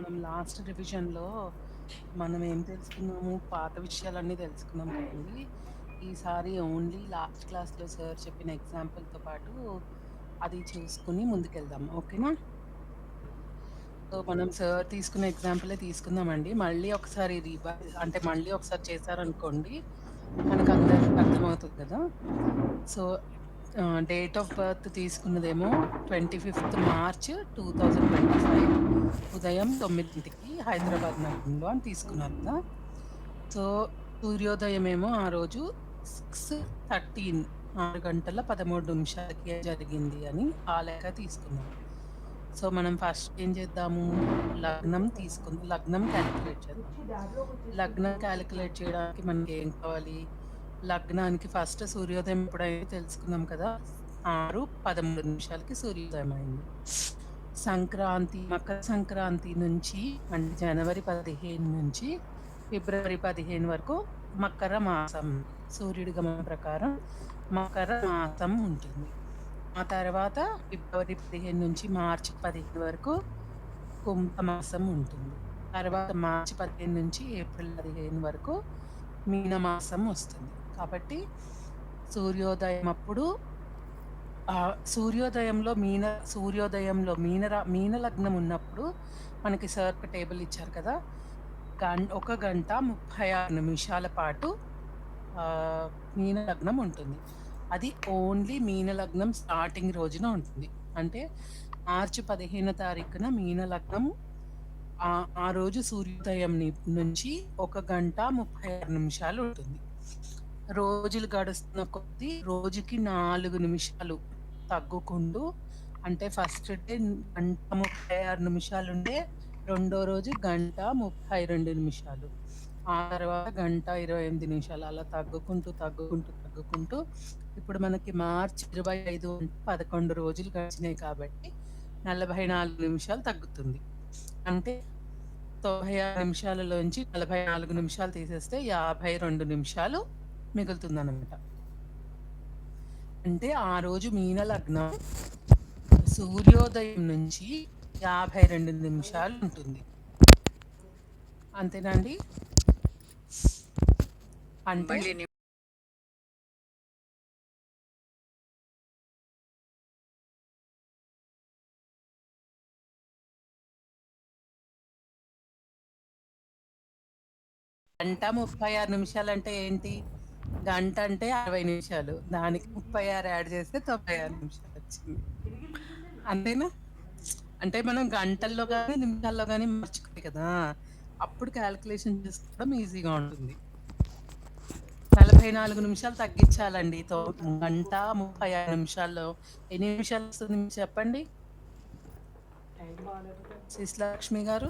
మనం లాస్ట్ రివిజన్‌లో మనం ఏం తెలుసుకున్నాము? పాత విషయాలన్నీ తెలుసుకున్నాం కదండీ! ఈసారి ఓన్లీ లాస్ట్ క్లాస్‌లో సార్ చెప్పిన ఎగ్జాంపుల్‌తో పాటు అది చూసుకొని ముందుకెళ్దాం. ఓకేనా? సో, మనం సార్ తీసుకున్న ఎగ్జాంపులే తీసుకుందామండి. మళ్ళీ ఒకసారి చేశారనుకోండి, మనకందరికి అర్థమవుతది కదా! సో, డేట్ ఆఫ్ బర్త్ తీసుకున్నదేమో 25థ్ మార్చ్ 2025 ఉదయం 9కి హైదరాబాద్ నగరంలో అని తీసుకున్నారు కదా! సో, సూర్యోదయమేమో ఆ రోజు 6:13 6 గంటల 13 నిమిషాలకి జరిగింది అని ఆ లెక్క తీసుకున్నాం. సో, మనం ఫస్ట్ ఏం చేద్దాము? లగ్నం కాలిక్యులేట్ చేద్దాం. లగ్నం కాలిక్యులేట్ చేయడానికి మనకేం కావాలి? లగ్నానికి ఫస్ట్ సూర్యోదయం ఎప్పుడైందో తెలుసుకున్నాం కదా! 6:13 నిమిషాలకి సూర్యోదయం అయింది. మకర సంక్రాంతి నుంచి అంటే జనవరి 15 నుంచి ఫిబ్రవరి 15 వరకు మకర మాసం. సూర్యుడి గమనం ప్రకారం మకర మాసం ఉంటుంది. ఆ తర్వాత ఫిబ్రవరి 15 నుంచి మార్చి 15 వరకు కుంభమాసం ఉంటుంది. తర్వాత మార్చి 15 నుంచి ఏప్రిల్ 15 వరకు మీనమాసం వస్తుంది. కాబట్టి సూర్యోదయం అప్పుడు మీన లగ్నం ఉన్నప్పుడు మనకి సార్ ఒక టేబుల్ ఇచ్చారు కదా! 1 గంట 36 నిమిషాల పాటు ఆహ్, మీన లగ్నం ఉంటుంది. అది ఓన్లీ మీన లగ్నం స్టార్టింగ్ రోజున ఉంటుంది. అంటే మార్చి 15 తారీఖున మీన లగ్నం ఆ రోజు సూర్యోదయం నుంచి 1 గంట 36 నిమిషాలు ఉంటుంది. రోజులు గడుస్తున్న కొద్దీ రోజుకి 4 నిమిషాలు తగ్గుకుంటూ అంటే ఫస్ట్ డే గంట 36 నిమిషాలుంటే రెండో రోజు గంట 32 నిమిషాలు. ఆ తర్వాత గంట 28 నిమిషాలు అలా తగ్గుకుంటూ ఇప్పుడు మనకి మార్చి 25 అంటే 11 రోజులు గడిచినాయి కాబట్టి 44 నిమిషాలు తగ్గుతుంది. అంటే 96 నిమిషాలలోంచి 44 నిమిషాలు తీసేస్తే 52 నిమిషాలు మిగులుతుందనమాట. అంటే ఆ రోజు మీన లగ్నం సూర్యోదయం నుంచి 52 నిమిషాలు ఉంటుంది. అంతేనా అండి? అంటే మళ్ళీ గంట 36 నిమిషాలంటే ఏంటి? గంట అంటే 60 నిమిషాలు. దానికి 36 యాడ్ చేస్తే 96 నిమిషాలొచ్చింది. అంతేనా? అంటే మనం గంటల్లో గాని, నిమిషాల్లో గాని మార్చుకోవాలి కదా! అప్పుడు కాలిక్యులేషన్ చేసుకోవడం ఈజీగా ఉంటుంది. 44 నిమిషాలు తగ్గించాలండి. గంట 36 నిమిషాల్లో ఎన్ని నిమిషాలొస్తుంది మీకు చెప్పండి? శిశలక్ష్మి గారు?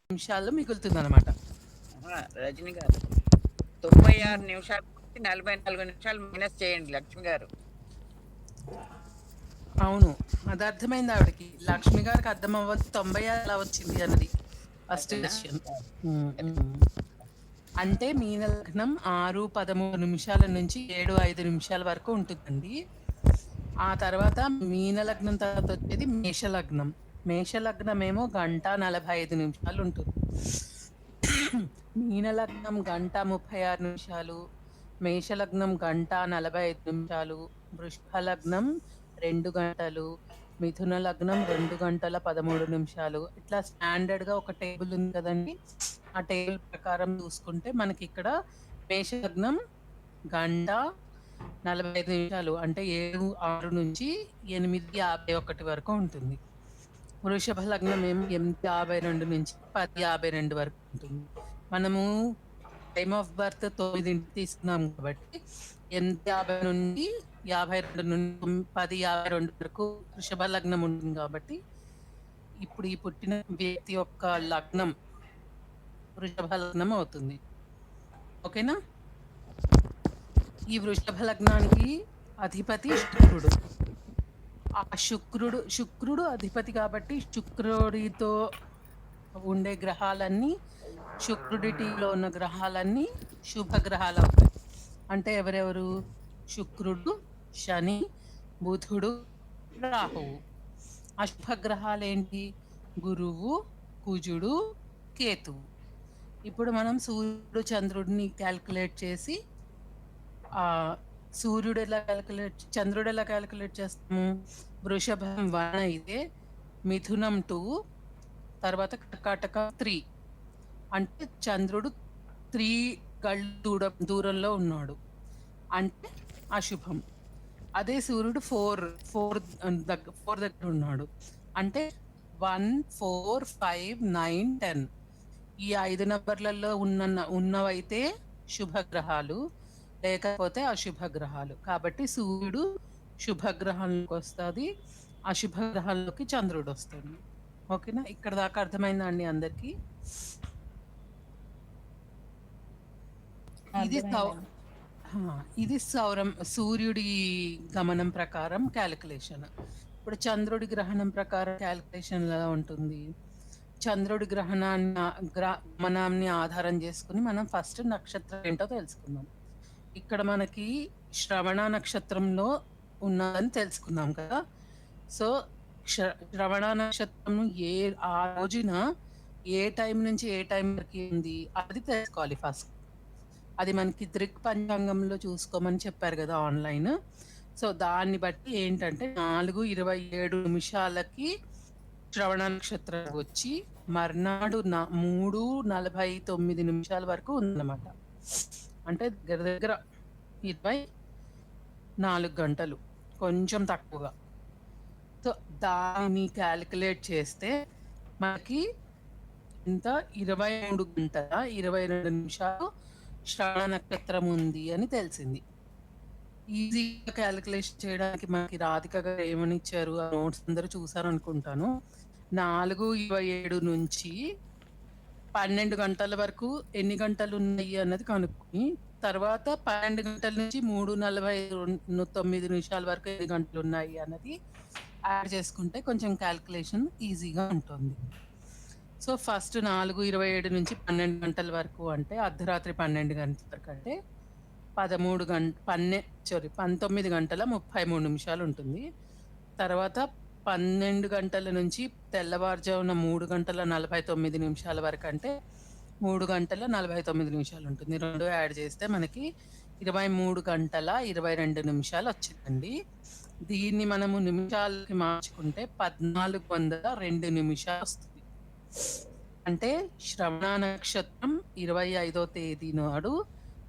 నిమిషాల్లో మిగులుతుందనమాట. రజని గారు 96 నిమిషాల నుంచి 44 నిమిషాలు మైనస్ చేయండి లక్ష్మి గారు. అవును. అది అర్థమైంది ఆవిడకి. లక్ష్మి గారికి అర్థం అవ్వదు 96 ఎలా వచ్చింది అన్నది ఫస్ట్ అదేనా? క్వెషన్. అది. అంటే మీన లగ్నం 6:13 నిమిషాల నుంచి 7:05 నిమిషాల వరకు ఉంటుందండి. ఆ తర్వాత మీన లగ్నం తర్వాత వచ్చేది మేషలగ్నం. మేషలగ్నమేమో గంట 45 నిమిషాలు ఉంటుంది. మీన లగ్నం గంట 36 నిమిషాలు, మేషలగ్నం గంట 45 నిమిషాలు, వృషభ లగ్నం 2 గంటలు, మిథున లగ్నం 2 గంటల 13 నిమిషాలు. ఇట్లా స్టాండర్డ్‌గా ఒక టేబుల్ ఉంది కదండీ! ఆ టేబుల్ ప్రకారం చూసుకుంటే మనకిక్కడ మేషలగ్నం గంట 45 నిమిషాలు అంటే 7:06 నుంచి 8:51 వరకు ఉంటుంది. వృషభ లగ్నం ఏమో 8:52 నుంచి 10:52 వరకు ఉంటుంది. మనము టైమ్ ఆఫ్ బర్త్ 9కి తీసుకున్నాం కాబట్టి 8:50 నుండి 52 నుండి 10:52 వరకు వృషభ లగ్నం ఉంటుంది కాబట్టి, ఇప్పుడు ఈ పుట్టిన వ్యక్తి యొక్క లగ్నం వృషభ లగ్నం అవుతుంది. ఓకేనా? ఈ వృషభ లగ్నానికి అధిపతి శుక్రుడు. ఆ శుక్రుడు అధిపతి కాబట్టి శుక్రుడితో ఉండే గ్రహాలన్నీ, శుక్రుడిలో ఉన్న గ్రహాలన్నీ శుభ గ్రహాలు అవుతాయి. అంటే ఎవరెవరు? శుక్రుడు, శని, బుధుడు, రాహువు. అశుభ గ్రహాలు ఏంటి? గురువు, కుజుడు, కేతువు. ఇప్పుడు మనం సూర్యుడు చంద్రుడిని క్యాల్కులేట్ చేసి చంద్రుడు ఎలా క్యాలిక్యులేట్ చేస్తాము? వృషభం 1 అయితే మిథునం 2, తర్వాత కర్కాటకం 3. అంటే చంద్రుడు 3 గళ్ళు దూరంలో ఉన్నాడు అంటే అశుభం. అదే సూర్యుడు 4 దగ్గర ఉన్నాడు అంటే 1, 4, 5, 9, 10. ఈ 5 నంబర్లలో ఉన్నవైతే శుభగ్రహాలు, లేకపోతే అశుభ గ్రహాలు. కాబట్టి సూర్యుడు శుభగ్రహాలకు వస్తుంది, అశుభ గ్రహాల్లోకి చంద్రుడు వస్తుంది. ఓకేనా? ఇక్కడ దాకా అర్థమైందా అండి అందరికి? ఇది సూర్యుడి గమనం ప్రకారం క్యాలిక్యులేషన్. ఇప్పుడు చంద్రుడి గ్రహణం ప్రకారం క్యాలిక్యులేషన్ ఎలా ఉంటుంది? చంద్రుడి గమనాన్ని ఆధారం చేసుకుని మనం ఫస్ట్ నక్షత్రం ఏంటో తెలుసుకుందాం. ఇక్కడ మనకి శ్రవణ నక్షత్రంలో ఉన్నదని తెలుసుకున్నాం కదా. సో శ్రవణ నక్షత్రం ఆ రోజున ఏ టైం నుంచి ఏ టైం వరకు ఉంది అది తెలుసుకోవాలి ఫస్ట్. అది మనకి దృక్ పంచాంగంలో చూసుకోమని చెప్పారు కదా ఆన్లైన్. సో దాన్ని బట్టి ఏంటంటే 4:27 శ్రవణ నక్షత్రం వచ్చి మర్నాడు 3:49 వరకు ఉందన్నమాట. అంటే దగ్గర 24 గంటలు, కొంచెం తక్కువగా. సో దాన్ని క్యాలిక్యులేట్ చేస్తే మనకి ఇంత 23 గంటల 22 నిమిషాలు శ్రవణ నక్షత్రం ఉంది అని తెలిసింది. ఈజీగా క్యాలిక్యులేషన్ చేయడానికి మనకి రాధిక గారు ఏమని ఇచ్చారు, ఆ నోట్స్ అందరూ చూసారు అనుకుంటాను. 4:27 నుంచి 12 గంటల వరకు ఎన్ని గంటలు ఉన్నాయి అన్నది కనుక్కొని, తర్వాత 12 గంటల నుంచి 3:49 వరకు ఎన్ని గంటలు ఉన్నాయి అన్నది యాడ్ చేసుకుంటే కొంచెం క్యాలిక్యులేషన్ ఈజీగా ఉంటుంది. సో ఫస్ట్ 4:27 నుంచి 12 గంటల వరకు అంటే అర్ధరాత్రి 12 గంటల వరకు అంటే 19 గంటల 33 నిమిషాలు ఉంటుంది. తర్వాత 12 గంటల నుంచి తెల్లవారుజామున 3 గంటల 49 నిమిషాల వరకు అంటే 3 గంటల 49 నిమిషాలు ఉంటుంది. 2 యాడ్ చేస్తే మనకి 23 గంటల 22 నిమిషాలు వచ్చిందండి. దీన్ని మనము నిమిషాలకి మార్చుకుంటే 1402 నిమిషాలు వస్తుంది. అంటే శ్రవణ నక్షత్రం 25వ తేదీ నాడు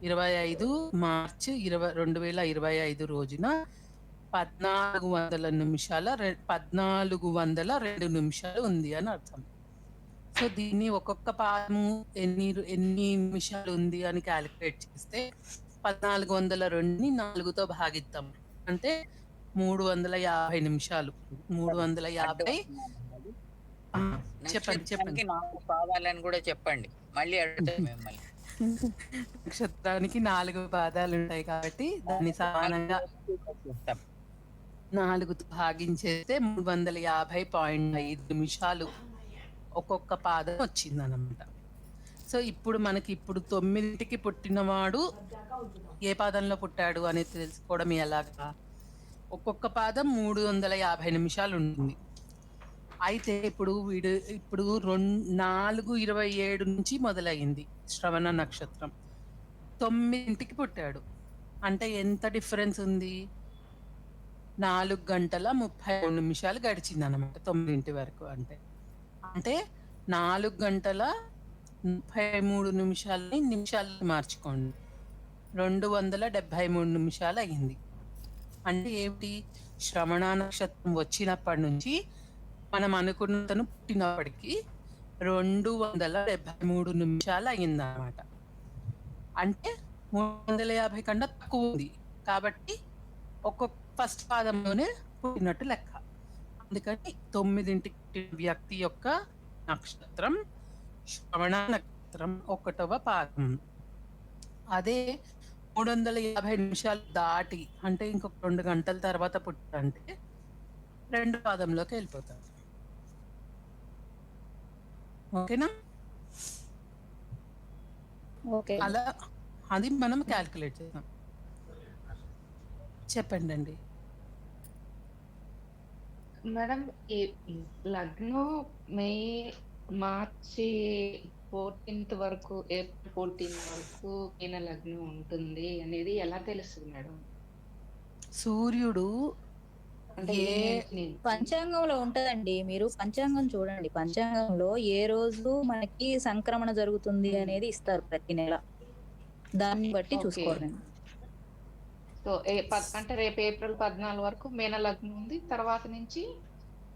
25 మార్చి 2025 రోజున 1402 నిమిషాలు ఉంది అని అర్థం. సో దీన్ని ఒక్కొక్క పాదము ఎన్ని నిమిషాలు ఉంది అని క్యాలిక్యులేట్ చేస్తే 1402ని 4తో భాగిద్దాం అంటే 350 నిమిషాలు. 350. చెప్పండి. 4 పాదాలని కూడా చెప్పండి, మళ్ళీ అడుగుతాను మిమ్మల్ని. నక్షత్రానికి 4 పాదాలు ఉంటాయి కాబట్టి దాన్ని సమానంగా 4తో భాగించేస్తే 350.5 నిమిషాలు ఒక్కొక్క పాదం వచ్చిందన్నమాట. సో ఇప్పుడు 9కి పుట్టినవాడు ఏ పాదంలో పుట్టాడు అనేది తెలుసుకోవడం ఎలాగా? ఒక్కొక్క పాదం 350 నిమిషాలు ఉంటుంది. అయితే ఇప్పుడు 4:27 నుంచి మొదలైంది శ్రవణ నక్షత్రం. 9కి పుట్టాడు అంటే ఎంత డిఫరెన్స్ ఉంది? 4 గంటల 33 నిమిషాలు గడిచింది అన్నమాట 9 వరకు. అంటే 4 గంటల 33 నిమిషాలని మార్చుకోండి, 273 నిమిషాలు అయింది. అంటే ఏమిటి? శ్రవణ నక్షత్రం వచ్చినప్పటి నుంచి మనం అనుకున్నతను పుట్టినప్పటికీ 273 నిమిషాలు అయిందనమాట. అంటే 350 కన్నా తక్కువుంది. కాబట్టి ఒక్కొక్క ఫస్ట్ పాదంలోనే పుట్టినట్టు లెక్క. అందుకని 9కి పుట్టిన వ్యక్తి యొక్క నక్షత్రం శ్రవణ నక్షత్రం 1వ పాదం. అదే 350 నిమిషాలు దాటి అంటే ఇంకొక 2 గంటల తర్వాత పుట్టారంటే 2 పాదంలోకి వెళ్ళిపోతారు. ఓకేనా? ఓకే. అలా అది మనం క్యాలిక్యులేట్ చేద్దాం. చెప్పండండి. మేడం ఈ లగ్నం మే మార్చి 14th వరకు, ఏప్రిల్ 14 వరకు మీన లగ్నం ఉంటుంది అనేది ఎలా తెలుస్తుంది మేడం? సూర్యుడు అంటే ఏ ఏ మంత్ నుంచి? పంచాంగంలో ఉంటదండి. మీరు పంచాంగం చూడండి. పంచాంగంలో ఏ రోజు మనకి సంక్రమణ జరుగుతుంది అనేది ఇస్తారు ప్రతి నెల. దాన్ని బట్టి ఓకే. చూసుకోండి. సో అంటే రేపు ఏప్రిల్ 14 వరకు మీన లగ్నం ఉంది. తర్వాత నుంచి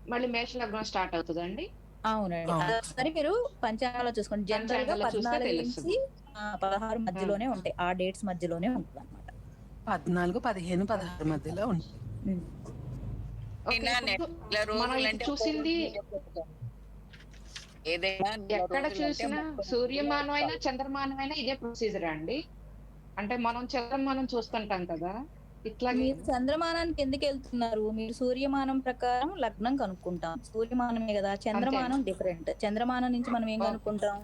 మళ్ళీ మేష లగ్నం స్టార్ట్ అవుతుందండి? అవునండి. అవును. అదొకసారి మీరు పంచాంగంలో చూసుకోండి. జనరల్‌గా పంచాంగంలో చూస్తే 14 తెలుస్తుంది. నుంచి 16 మధ్యలోనే ఉంటాయి. ఆ డేట్స్ మధ్యలోనే ఉంటదన్నమాట. 14, 15, 16 మధ్యలో ఉంటుంది. ఓకే. అయినా ఇప్పుడు నెల మనం రోజులంటే చూసింది ఏదైనా నెల ఎక్కడ రోజులంటే చూసినా 30 సూర్యమానం అయినా చంద్రమానం అయినా ఇదే ప్రొసీజరా అండి? అంటే మనం చంద్రమానం చూస్తుంటాం కదా! ఇట్లాగే మీరు చంద్రమానానికి ఎందుకెళ్తున్నారు? మీరు సూర్యమానం ప్రకారం లగ్నం కనుక్కుంటాం. సూర్యమానమే గదా! చంద్రమానం డిఫరెంట్. చంద్రమానం నుంచి మనం ఏం ఓకే. కనుక్కుంటాం?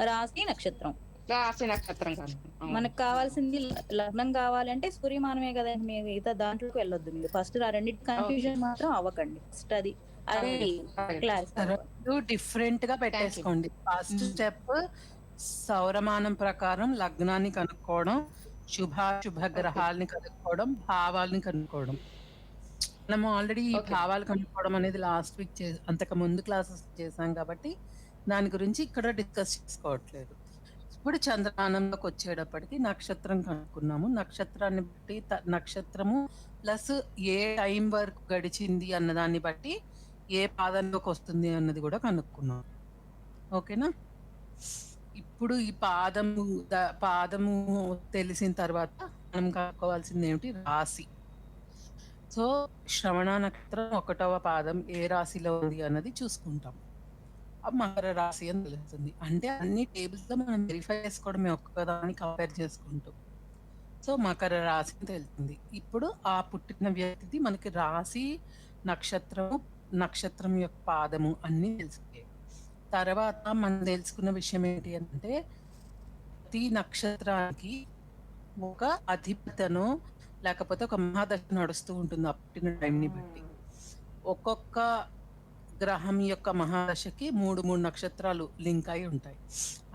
రాశి, నక్షత్రం. రాశి నక్షత్రం కనుక. అవును. మనకు కావాల్సింది లగ్నం కావాలంటే సూర్యమానమే కదండి. మిగతా దాంట్లోకి వెళ్ళొద్దు మీరు. ఫస్ట్ ఆ రెండిటి కన్ఫ్యూజన్ మాత్రం అవ్వకండి. ఫస్ట్ అది క్లారిఫై అవ్వాలి. 2 డిఫరెంట్‌గా పెట్టేసుకోండి. ఫస్ట్ స్టెప్ సౌరమానం ప్రకారం లగ్నాన్ని కనుక్కోవడం, శుభాశుభ గ్రహాలని కనుక్కోవడం, భావాల్ని కనుక్కోవడం. మనము ఆల్రెడీ ఈ ఓకే. భావాలు కనుక్కోవడం అనేది లాస్ట్ వీక్ అంతకు ముందు క్లాసెస్ చేశాం కాబట్టి దాని గురించి ఇక్కడ డిస్కస్ చేసుకోవట్లేదు. ఇప్పుడు చంద్రమానంలోకి వచ్చేటప్పటికి నక్షత్రం కనుక్కున్నాము. నక్షత్రాన్ని బట్టి నక్షత్రము ప్లస్ ఏ టైం వరకు గడిచింది అన్నదాన్ని బట్టి ఏ పాదంలోకి వస్తుంది అన్నది కూడా కనుక్కున్నాం. ఓకేనా? ఇప్పుడు ఈ పాదము తెలిసిన తర్వాత మనం కనుక్కోవాల్సింది ఏమిటి? రాశి. సో శ్రవణ నక్షత్రం 1వ పాదం ఏ రాశిలో ఉంది అన్నది చూసుకుంటాం. మకర రాశి అని తెలుస్తుంది. అంటే అన్ని టేబుల్స్‌లో మనం వెరిఫై చేసుకోవడమే ఒక్కదాన్ని కంపేర్ చేసుకుంటూ. సో మకర రాశి అని తెలుస్తుంది. ఇప్పుడు ఆ పుట్టిన వ్యక్తిది మనకి రాశి, నక్షత్రము, నక్షత్రం యొక్క పాదము అన్నీ తెలిసిపోయాయి. తర్వాత మనం తెలుసుకున్న విషయం ఏంటి అంటే ప్రతి నక్షత్రానికి ఒక అధిపతనో లేకపోతే ఒక మహాదశ నడుస్తూ ఉంటుంది ఆ పుట్టిన టైంని బట్టి. ఒక్కొక్క గ్రహం యొక్క మహాదశకి 3 నక్షత్రాలు లింక్ అయి ఉంటాయి.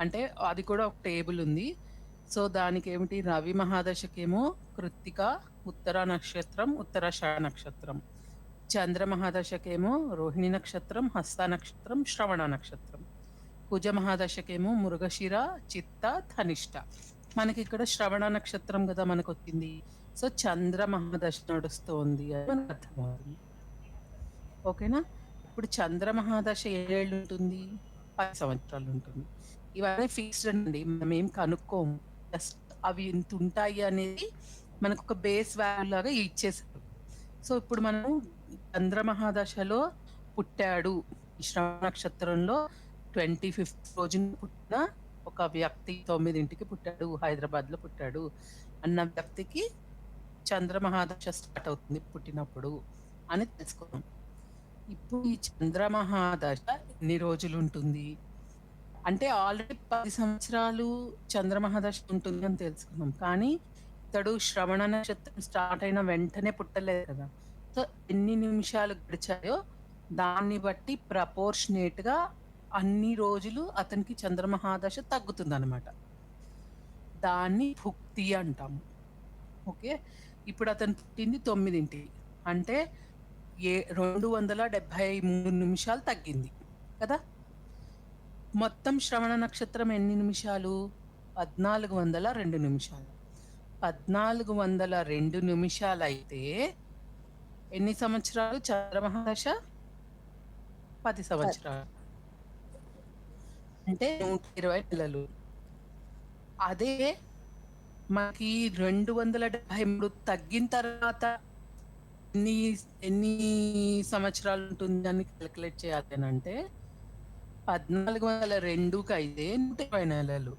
అంటే అది కూడా ఒక టేబుల్ ఉంది. సో దానికి ఏమిటి రవి మహాదశకేమో కృత్తిక, ఉత్తర నక్షత్రం, ఉత్తరాషాఢ నక్షత్రం. చంద్ర మహాదశకేమో రోహిణి నక్షత్రం, హస్త నక్షత్రం, శ్రవణ నక్షత్రం. కుజ మహాదశకేమో మృగశిర, చిత్త, ధనిష్ట. మనకి ఇక్కడ శ్రవణ నక్షత్రం కదా మనకు వచ్చింది. సో చంద్ర మహాదశ నడుస్తోంది అని మనకు అర్థమవుతుంది. ఓకేనా? ఇప్పుడు చంద్ర మహాదశ ఏళ్ళు ఉంటుంది? 10 సంవత్సరాలు ఉంటుంది. ఇవన్నీ ఫిక్స్డ్ అండి. మనం ఏం కనుక్కోము. జస్ట్ అవి ఇంత ఉంటాయి అనేది మనకు ఒక బేస్ వాల్యూ లాగా ఇచ్చేసారు. సో ఇప్పుడు మనం చంద్ర మహాదశలో పుట్టాడు. ఈ శ్రవణ నక్షత్రంలో 25th రోజున పుట్టిన ఒక వ్యక్తి 9కి పుట్టాడు, హైదరాబాద్‌లో పుట్టాడు అన్న వ్యక్తికి చంద్ర మహాదశ స్టార్ట్ అవుతుంది పుట్టినప్పుడు అని తెలుసుకున్నాం. ఇప్పుడు ఈ చంద్ర మహాదశ ఎన్ని రోజులు ఉంటుంది? అంటే ఆల్రెడీ 10 సంవత్సరాలు చంద్ర మహాదశ ఉంటుంది అని తెలుసుకున్నాం. కానీ ఇతడు శ్రవణ నక్షత్రం స్టార్ట్ అయిన వెంటనే పుట్టలేదు కదా! సో ఎన్ని నిమిషాలు గడిచాయో దాన్ని బట్టి ప్రపోర్షనేట్‌గా అన్ని రోజులు అతనికి చంద్ర మహాదశ తగ్గుతుందన్నమాట. దాన్ని భుక్తి అంటాము. ఓకే. ఇప్పుడు అతను పుట్టింది 9కి. అంటే 273 నిమిషాలు తగ్గింది కదా! మొత్తం శ్రవణ నక్షత్రం ఎన్ని నిమిషాలు? 1402 నిమిషాలు. 1402 నిమిషాలైతే ఎన్ని సంవత్సరాలు చంద్ర మహాదశ? 10 సంవత్సరాలు. అంటే 120 నెలలు. అదే మనకి 273 తగ్గిన తర్వాత ఎన్ని ఎన్ని సంవత్సరాలు ఉంటుందని కాలిక్యులేట్ చేయాలి అనంటే 1402కి అయితే 120 నెలలు.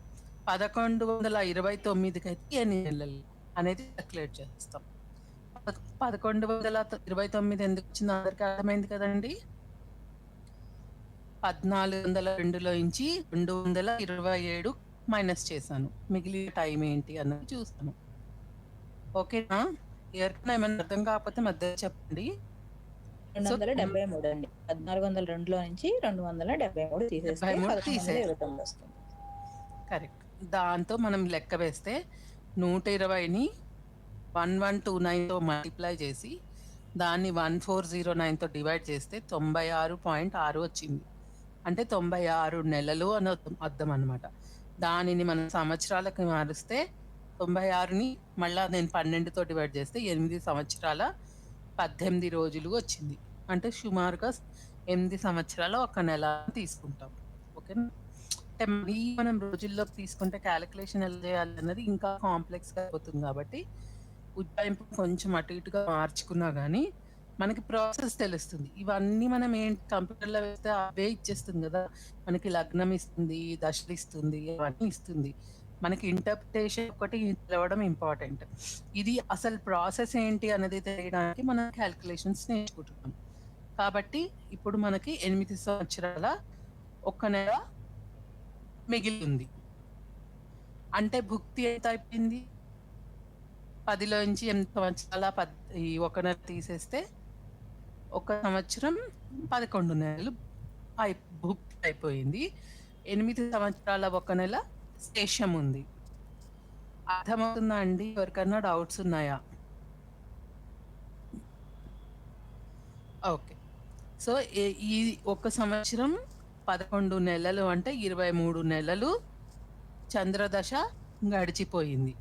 1129కి అయితే ఎన్ని నెలలు అనేది కాలిక్యులేట్ చేస్తాం. 1129 ఎందుకొచ్చిందో అందరికి అర్థమైంది కదండీ! 1402లో నుంచి 227 మైనస్ చేశాను. మిగిలిన టైం ఏంటి అన్నది చూస్తాను. ఓకేనా? ఎవరికైనా ఏమైనా అర్థం కాకపోతే మధ్యలో చెప్పండి. సో, 273 అండి. 1402లో నుంచి 273 తీసేస్తే 73 తీసేయాలి. 1129 వస్తుంది. కరెక్ట్. దాంతో మనం లెక్క వేస్తే 120ని 1129తో మల్టిప్లై చేసి దాన్ని 1409తో డివైడ్ చేస్తే 96.6 వచ్చింది. అంటే 96 నెలలు అని అర్థం అన్నమాట. దానిని మనం సంవత్సరాలకు మారుస్తే 96ని మళ్ళా నేను 12తో డివైడ్ చేస్తే 8 సంవత్సరాల 18 రోజులు వచ్చింది. అంటే సుమారుగా 8 సంవత్సరాల 1 నెల తీసుకుంటాం. ఓకేనా? అంటే మరీ మనం రోజుల్లోకి తీసుకుంటే క్యాలిక్యులేషన్ ఎలా చేయాలన్నది ఇంకా కాంప్లెక్స్‌గా అయిపోతుంది కాబట్టి ఉజ్జాయింపు కొంచెం అటు ఇటుగా మార్చుకున్నా గానీ మనకి ప్రాసెస్ తెలుస్తుంది. ఇవన్నీ మనం ఏంటి కంప్యూటర్‌లో వేస్తే అవే ఇచ్చేస్తుంది గదా! మనకి లగ్నం ఇస్తుంది, దశలు ఇస్తుంది, అవన్నీ ఇస్తుంది. మనకి ఇంటర్ప్రిటేషన్ ఒకటి తెలవడం ఇంపార్టెంట్. ఇది అసలు ప్రాసెస్ ఏంటి అనేది తెలియడానికి మనం క్యాలిక్యులేషన్స్ నేర్చుకుంటున్నాం. కాబట్టి ఇప్పుడు మనకి 8 సంవత్సరాల 1 నెల మిగిలి ఉంది. అంటే భుక్తి ఎంత అయిపోయింది? 10లో నుంచి 8 సంవత్సరాల ఈ 1 నెల తీసేస్తే 1 సంవత్సరం 11 నెలలు భుక్తి అయిపోయింది. 8 సంవత్సరాల 1 నెల శేషం ఉంది. అర్థమవుతుందా అండి? ఎవరికన్నా డౌట్స్ ఉన్నాయా? ఓకే. సో, ఈ 1 సంవత్సరం 11 నెలలు అంటే 23 నెలలు చంద్రదశ గడిచిపోయింది.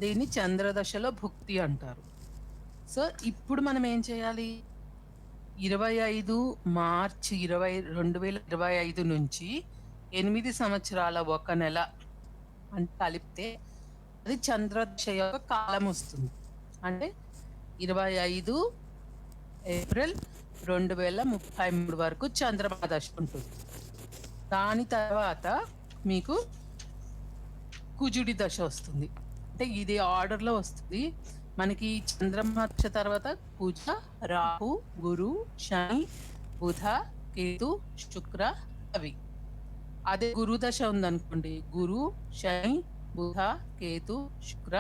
దీన్ని చంద్రదశలో భుక్తి అంటారు. సో, ఇప్పుడు మనం ఏం చేయాలి? 25 మార్చి 2025 నుంచి 8 సంవత్సరాల 1 నెల అని కలిపితే అది చంద్రదశ యొక్క కాలం వస్తుంది. అంటే 25 ఏప్రిల్ 2033 వరకు చంద్రమా దశ ఉంటుంది. దాని తర్వాత మీకు కుజుడి దశ వస్తుంది. అంటే ఇది ఆర్డర్‌లో వస్తుంది. మనకి చంద్రమా దశ తర్వాత కుజ, రాహు, గురు, శని, బుధ, కేతు, శుక్ర, రవి. అదే గురు దశ ఉందనుకోండి, గురు, శని, బుధ, కేతు, శుక్ర,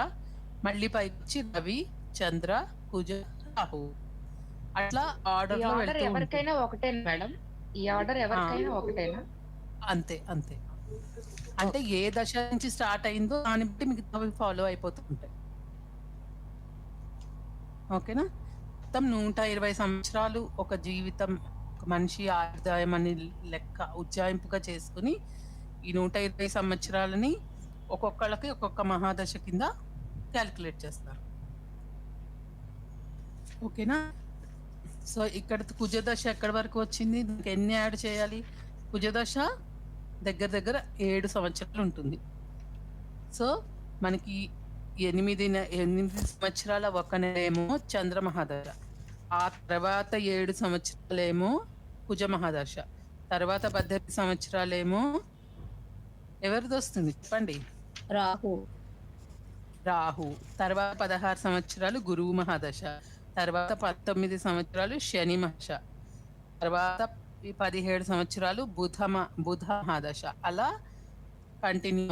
మళ్ళీ పైకొచ్చి రవి, చంద్ర, కుజ, రాహు. అట్లా ఈ ఆర్డర్‌లో ఆర్డర్ వెళ్తూ ఉంటుంది. ఎవరికైనా ఒకటేనా మేడం? ఈ ఆర్డర్ ఎవరికైనా ఒకటేనా? అంతే. అంటే ఏ దశ నుంచి స్టార్ట్ అయిందో దాన్ని బట్టి మిగతావి ఫాలో అయిపోతూ ఉంటాయి. ఓకేనా? మొత్తం 120 సంవత్సరాలు ఒక జీవితం, ఒక మనిషి ఆదాయం అని లెక్క ఉజ్జాయింపుగా చేసుకొని ఈ 120 సంవత్సరాలని ఒక్కొక్కళ్ళకి ఒక్కొక్క మహాదశ కింద క్యాలిక్యులేట్ చేస్తారు. ఓకేనా? సో, ఇక్కడ కుజదశ ఎక్కడి వరకు వచ్చింది? దీనికి ఎన్ని యాడ్ చేయాలి? కుజదశ దగ్గర 7 సంవత్సరాలు ఉంటుంది. సో, మనకి 8 సంవత్సరాల 1 నెలేమో చంద్రమహాదశ. ఆ తర్వాత 7 సంవత్సరాలేమో కుజమహాదశ. తర్వాత 18 సంవత్సరాలేమో ఎవరిదొస్తుంది చెప్పండి? రాహు. తర్వాత 16 సంవత్సరాలు గురువు మహాదశ. తర్వాత 19 సంవత్సరాలు శని మహర్ష. తర్వాత 17 సంవత్సరాలు బుధ మహాదశ. అలా కంటిన్యూ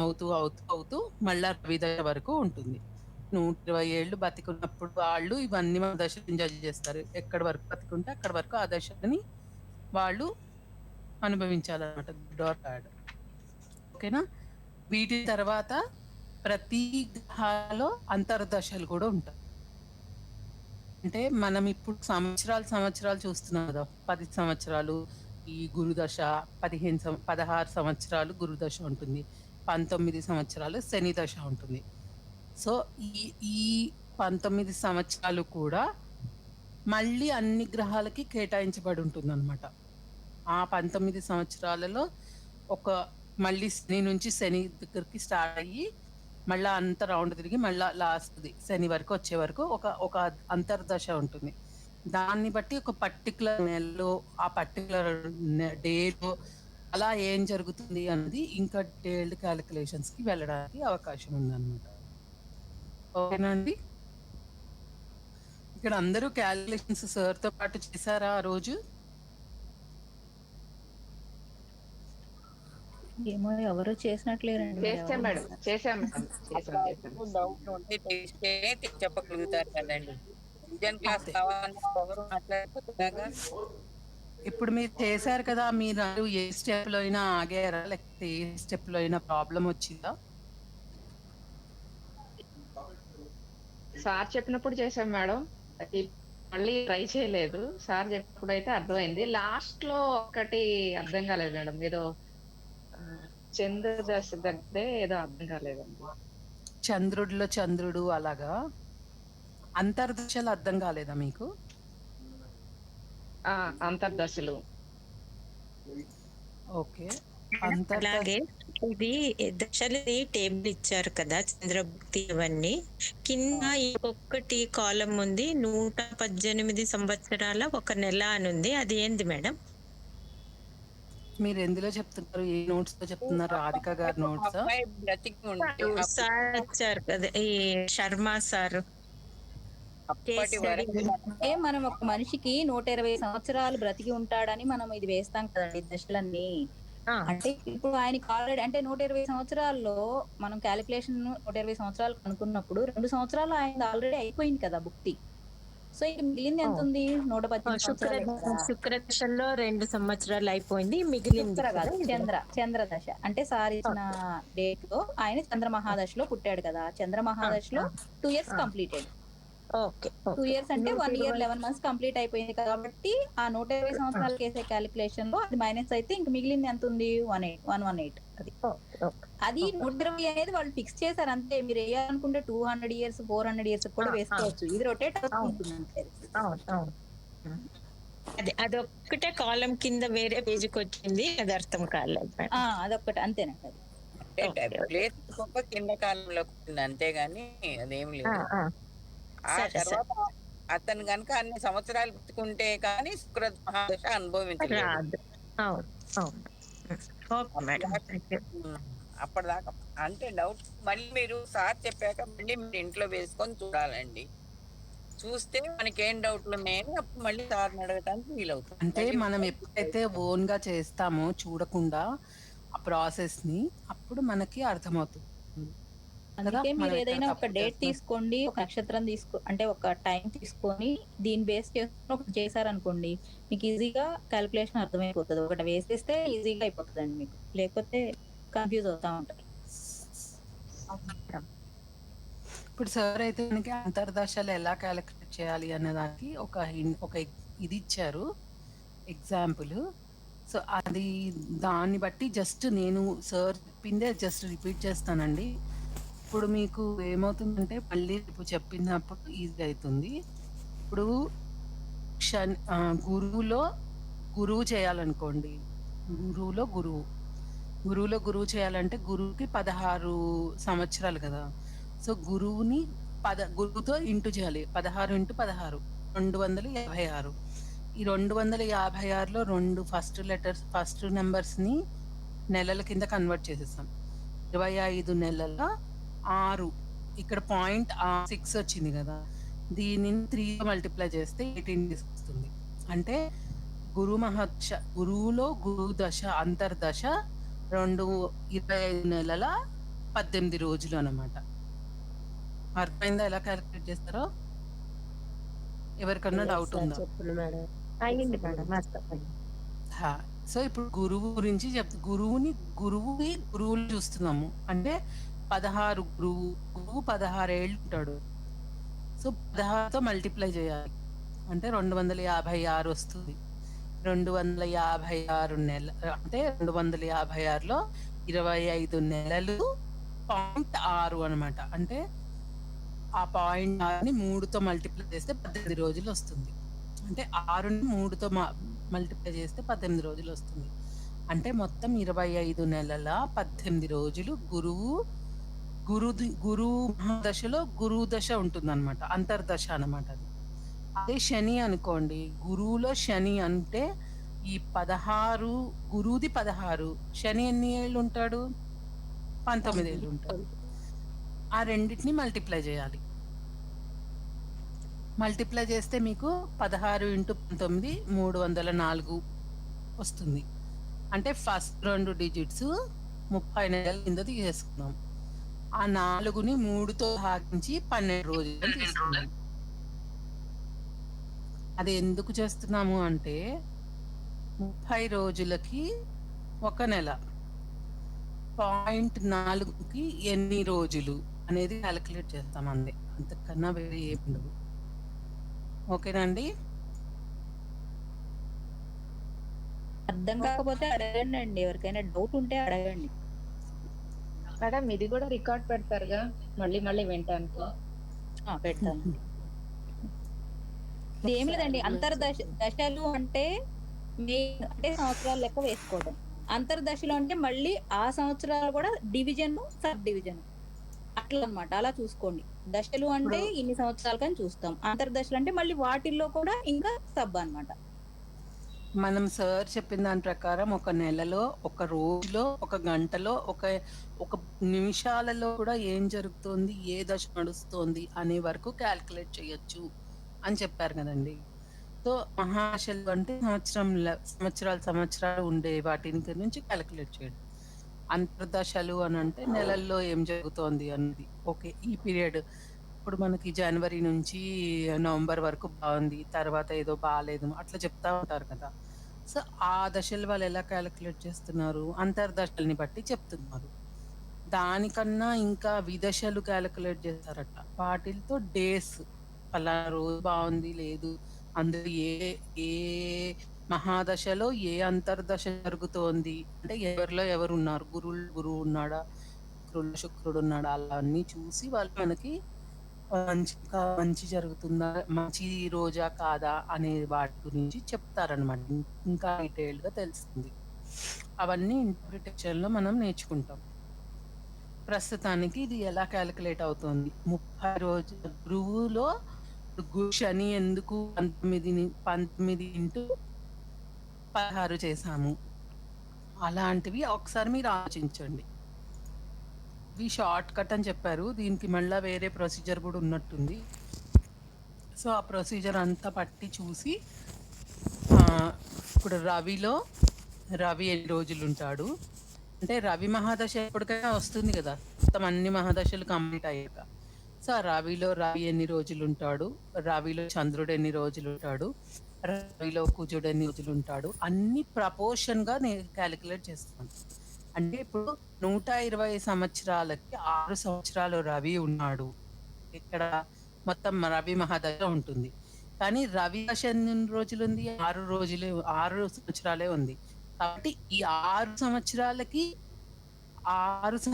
అవుతూ మళ్ళా రవి దశ వరకు ఉంటుంది. 120 ఏళ్ళు బతికున్నప్పుడు వాళ్ళు ఇవన్నీ మన దశలు ఎంజాయ్ చేస్తారు. ఎక్కడి వరకు బతికుంటే అక్కడి వరకు ఆ దశని వాళ్ళు అనుభవించాలన్నమాట. Good or bad. ఓకేనా? వీటి తర్వాత ప్రతి గ్రహాలలో అంతర్దశలు కూడా ఉంటాయి. అంటే మనం ఇప్పుడు సంవత్సరాలు చూస్తున్నాం కదా. 10 సంవత్సరాలు ఈ గురుదశ, 16 సంవత్సరాలు గురుదశ ఉంటుంది. 19 సంవత్సరాలు శని దశ ఉంటుంది. సో, ఈ 19 సంవత్సరాలు కూడా మళ్ళీ అన్ని గ్రహాలకి కేటాయించబడి ఉంటుందన్నమాట. ఆ 19 సంవత్సరాలలో ఒక మళ్ళీ శని నుంచి శని దగ్గరికి స్టార్ట్ అయ్యి మళ్ళా అంత రౌండ్ తిరిగి మళ్ళా లాస్ట్‌ది శని వరకు వచ్చే వరకు ఒక అంతర్దశ ఉంటుంది. దాన్ని బట్టి ఒక పర్టిక్యులర్ నెలలో, ఆ పర్టిక్యులర్ డేలో అలా ఏం జరుగుతుంది అన్నది ఇంకా డీటెయిల్డ్ కాలిక్యులేషన్స్‌కి వెళ్ళడానికి అవకాశం ఉందన్నమాట. ఓకేనా అండి? ఇక్కడ అందరూ కాలిక్యులేషన్స్ సార్‌తో పాటు చేసారా ఆ రోజు? ఏమో ఎవరు చేసినట్లేరండి మరి చేసాం ఎవరు మేడం చేసాం మేడం చేసాం డౌట్ ఉంటే తెలిస్తే చెప్పగలుగుతారు కదండి. రివిజన్ క్లాస్ అంతే. కావాలని ఎవరు మాట్లాడిపోతే ఎలాగా? ఇప్పుడు మీరు చేశారు కదా! మీరు ఏ స్టెప్‌లో అయినా ఆగారా? లేకపోతే ఏ స్టెప్‌లో అయినా ప్రాబ్లమ్ వచ్చిందా? సార్ చెప్పినప్పుడు చేసాం మేడం. అది మళ్ళీ ట్రై చేయలేదు. సార్ చెప్పినప్పుడు అయితే అర్థమైంది. లాస్ట్ లో ఒకటి అర్థం కాలేదు మేడం. ఏదో చంద్రదశ దగ్గరే ఏదో అర్థం కాలేదండి. చంద్రుడిలో చంద్రుడు అలాగా? అంతర్దశలు అర్థం కాలేదా మీకు? అంతర్దశలు. ఓకే. అలాగే ఇది దశలది టేబుల్ ఇచ్చారు కదా, చంద్రభుక్తి ఇవన్నీ. కింద ఇంకొకటి కాలం ఉంది, 118 సంవత్సరాల 1 నెల అని ఉంది. అది ఏంది మేడం? మీరు ఎందులో చెప్తున్నారు? ఏ నోట్స్‌లో చెప్తున్నారు? రాధిక గారి ఒక నోట్సా? అబ్బాయి బ్రతికి ఉంటే సార్ వచ్చారు కదా, ఈ శర్మ సార్. అప్పటి వరకు అంటే మనం ఒక మనిషికి 120 సంవత్సరాలు బ్రతికి ఉంటాడని మనం ఇది వేస్తాం కదండి దశలన్నీ. అంటే ఇప్పుడు ఆయనకి ఆల్రెడీ అంటే 120 సంవత్సరాల్లో మనం క్యాలిక్యులేషన్ 120 సంవత్సరాలు కనుక్కున్నప్పుడు 2 సంవత్సరాలు ఆయన ఆల్రెడీ అయిపోయింది కదా భుక్తి. సో ఇంక మిగిలింది ఎంత ఉంది? 118 సంవత్సరాలు కదా. శుక్రదశలో 2 సంవత్సరాలు అయిపోయింది, మిగిలింది శుక్ర కాదు, చంద్రదశ. అంటే సార్ ఇచ్చిన డేట్ లో ఆయన చంద్ర మహాదశలో పుట్టాడు కదా. చంద్ర మహాదశలో 2 ఇయర్స్ కంప్లీటెడ్. ఓకే 2 ఇయర్స్ అంటే 1 ఇయర్ 11 మంత్స్ కంప్లీట్ అయిపోయింది కాబట్టి ఆ 120 సంవత్సరాలు చేసే క్యాలిక్యులేషన్ లో అది మైనస్ అయితే ఇంక మిగిలింది ఎంత ఉంది? 118. అది 120 అనేది వాళ్ళు ఫిక్స్ చేశారు అంతే. మీరు వేయాలనుకుంటే 200 ఇయర్స్ 400 ఇయర్స్ కూడా వేసుకోవచ్చు. ఇది రొటేట్ అవుతుంది అంతే. అదొక్కటే కాలం కింద వేరే పేజీకి వచ్చింది, అది అర్థం కాలేదు. అదొక్కటి అంతేనండి. అది అంటే ప్లేస్ గొప్ప కింద కాలంలోకి వచ్చింది అంతేగాని అదేం లేదు. ఆ తర్వాత అతను గనుక అన్ని సంవత్సరాలు బతుకుంటే కానీ శుక్ర మహాదశ అనుభవించలేదు. అప్పటిదాకా అంటే డౌట్ మళ్ళీ మీరు సార్ చెప్పాక మళ్ళీ మీరు ఇంట్లో వేసుకొని చూడాలండి. చూస్తే మనకేం డౌట్లు ఉన్నాయని అప్పుడు మళ్ళీ సార్ని అడగటానికి వీలవుతుంది. అంటే మనం ఎప్పుడైతే ఓన్‌గా చేస్తామో చూడకుండా ఆ ప్రాసెస్‌ని అప్పుడు మనకి అర్థమవుతుంది. అందుకే మీరు ఏదైనా ఒక డేట్ తీసుకోండి, ఒక నక్షత్రం అంటే ఒక టైం తీసుకొని దీన్ని బేస్ చేసుకొని ఒకటి చేశారనుకోండి, మీకు ఈజీగా క్యాలిక్యులేషన్ అర్థమైపోతుంది. ఒకటి వేసేస్తే ఈజీగా అయిపోతుందండి మీకు. లేకపోతే కన్ఫ్యూజ్ అవుతా ఉంటారు. ఇప్పుడు సార్ అయితే మనకి అంతర్దశలు ఎలా క్యాలిక్యులేట్ చేయాలి అనే దానికి ఒక ఇది ఇచ్చారు ఎగ్జాంపుల్. సో అది దాన్ని బట్టి జస్ట్ నేను సార్ చెప్పిందే జస్ట్ రిపీట్ చేస్తానండి. ఇప్పుడు మీకు ఏమవుతుందంటే మళ్ళీ ఇప్పుడు చెప్పినప్పుడు ఈజీ అవుతుంది. ఇప్పుడు గురువు చేయాలనుకోండి. గురువులో గురువు చేయాలంటే గురువుకి 16 సంవత్సరాలు కదా. సో గురువుతో ఇంటూ చేయాలి. 16 × 16 256. ఈ 256లో 2 ఫస్ట్ నెంబర్స్‌ని నెలల కింద కన్వర్ట్ చేసేసాం. 25 నెలల 6 ఇక్కడ పాయింట్ 6 వచ్చింది కదా. దీనిని 3తో మల్టిప్లై చేస్తే 18 డేస్ వస్తుంది. అంటే గురువులో గురు దశ అంతర్దశ 25 నెలల 18 రోజులు అన్నమాట. అర్థమైందా ఎలా క్యాలిక్యులేట్ చేస్తారో? ఎవరికన్నా డౌట్ ఉందా? సో ఇప్పుడు గురువు గురించి గురువులు చూస్తున్నాము. అంటే 16 గురువు 16 ఏళ్ళు ఉంటాడు. సో 16తో మల్టిప్లై చేయాలి. అంటే 256 వస్తుంది. 256 అంటే 256లో 25 నెలలు 0.6 అనమాట. అంటే ఆ 0.6ని 3తో మల్టిప్లై చేస్తే 18 రోజులు వస్తుంది. అంటే 6ని 3తో మల్టిప్లై చేస్తే 18 రోజులు వస్తుంది. అంటే మొత్తం 25 నెలల 18 రోజులు గురువు మహాదశలో గురువు దశ ఉంటుందన్నమాట. అంతర్దశ అన్నమాట అది. అదే శని అనుకోండి, గురువులో శని అంటే ఈ 16 గురువుది 16, శని ఎన్ని ఏళ్ళు ఉంటాడు? 19 ఏళ్ళు ఉంటాడు. ఆ రెండిటిని మల్టిప్లై చేయాలి. మల్టిప్లై చేస్తే మీకు 16 × 19 304 వస్తుంది. అంటే ఫస్ట్ 2 డిజిట్స్ 30 నెలల కింద తీసేసుకున్నాం. ఆ 4ని 3తో భాగించి 12 రోజులని తీసుకున్నాం. అది ఎందుకు చేస్తున్నాము అంటే 30 రోజులకి 1 నెల, 0.4కి ఎన్ని రోజులు అనేది క్యాలిక్యులేట్ చేస్తామండి. అంతకన్నా వేరే ఏమి ఉండదు. ఓకేనా అండి? అర్థం కాకపోతే అడగండి అండి, ఎవరికైనా డౌట్ ఉంటే అడగండి. మేడం ఇది కూడా రికార్డ్ పెడతారుగా మళ్ళీ మళ్ళీ వినటానికి? పెడతాను. ఇది ఏం లేదండి, దశలు అంటే అంటే సంవత్సరాలు లెక్క వేసుకోవడం. అంతర్దశలు అంటే మళ్ళీ ఆ సంవత్సరాలు కూడా డివిజన్, సబ్ డివిజన్ అట్లా అన్నమాట. అలా చూసుకోండి. దశలు అంటే ఇన్ని సంవత్సరాలు కానీ చూస్తాం. అంతర్దశలు అంటే మళ్ళీ వాటిల్లో కూడా ఇంకా సబ్ అన్నమాట. మనం సార్ చెప్పిన దాని ప్రకారం ఒక నెలలో, ఒక రోజులో, ఒక గంటలో, ఒక నిమిషాలలో కూడా ఏం జరుగుతోంది, ఏ దశ నడుస్తోంది అనే వరకు క్యాలిక్యులేట్ చేయొచ్చు అని చెప్పారు కదండి. సో మహాదశలు అంటే సంవత్సరాలు ఉండే వాటి నుంచి క్యాలిక్యులేట్ చేయడం. అంతర్దశలు అని అంటే నెలల్లో ఏం జరుగుతోంది అన్నది. ఓకే, ఈ పీరియడ్ ఇప్పుడు మనకి జనవరి నుంచి నవంబర్ వరకు బాగుంది, తర్వాత ఏదో బాగాలేదు అట్లా చెప్తా ఉంటారు కదా. సో ఆ దశలు వాళ్ళు ఎలా క్యాలిక్యులేట్ చేస్తున్నారు? అంతర్దశల్ని బట్టి చెప్తున్నారు. దానికన్నా ఇంకా విదశలు క్యాలిక్యులేట్ చేస్తారట. వాటితో డేస్, పలానా రోజు బాగుంది లేదు, అందులో ఏ మహాదశలో ఏ అంతర్దశ జరుగుతోంది అంటే ఎవరిలో ఎవరు ఉన్నారు, గురువు ఉన్నాడా, శుక్రుడు ఉన్నాడా, అలా అన్ని చూసి వాళ్ళు మనకి మంచి జరుగుతుందా, మంచి రోజా కాదా అనే వాటి గురించి చెప్తారనమాట. ఇంకా డీటెయిల్డ్ గా తెలుస్తుంది. అవన్నీ ఇంటర్ప్రిటేషన్ లో మనం నేర్చుకుంటాం. ప్రస్తుతానికి ఇది ఎలా క్యాలిక్యులేట్ అవుతుంది? 30 రోజుల గురువులో శని ఎందుకు 19 × 16 చేశాము? అలాంటివి ఒకసారి మీరు ఆలోచించండి. ఇవి షార్ట్ కట్ అని చెప్పారు, దీనికి మళ్ళీ వేరే ప్రొసీజర్ కూడా ఉన్నట్టుంది. సో ఆ ప్రొసీజర్ అంతా పట్టి చూసి ఇప్పుడు రవి ఎన్ని రోజులు ఉంటాడు అంటే రవి మహాదశ ఎప్పటికైనా వస్తుంది కదా, మొత్తం అన్ని మహాదశలు కంప్లీట్ అయ్యాక. సో ఆ రవి ఎన్ని రోజులు ఉంటాడు, రవిలో చంద్రుడు ఎన్ని రోజులు ఉంటాడు, రవిలో కుజుడు ఎన్ని రోజులు ఉంటాడు, అన్ని ప్రపోర్షన్ గా నేను క్యాలిక్యులేట్ చేస్తాను. అంటే ఇప్పుడు 120 సంవత్సరాలకి 6 సంవత్సరాలు రవి ఉన్నాడు. ఇక్కడ మొత్తం రవి మహాదశ ఉంటుంది. కానీ రవి దశ ఎన్ని రోజులు ఉంది? 6 సంవత్సరాలే ఉంది. కాబట్టి ఈ 6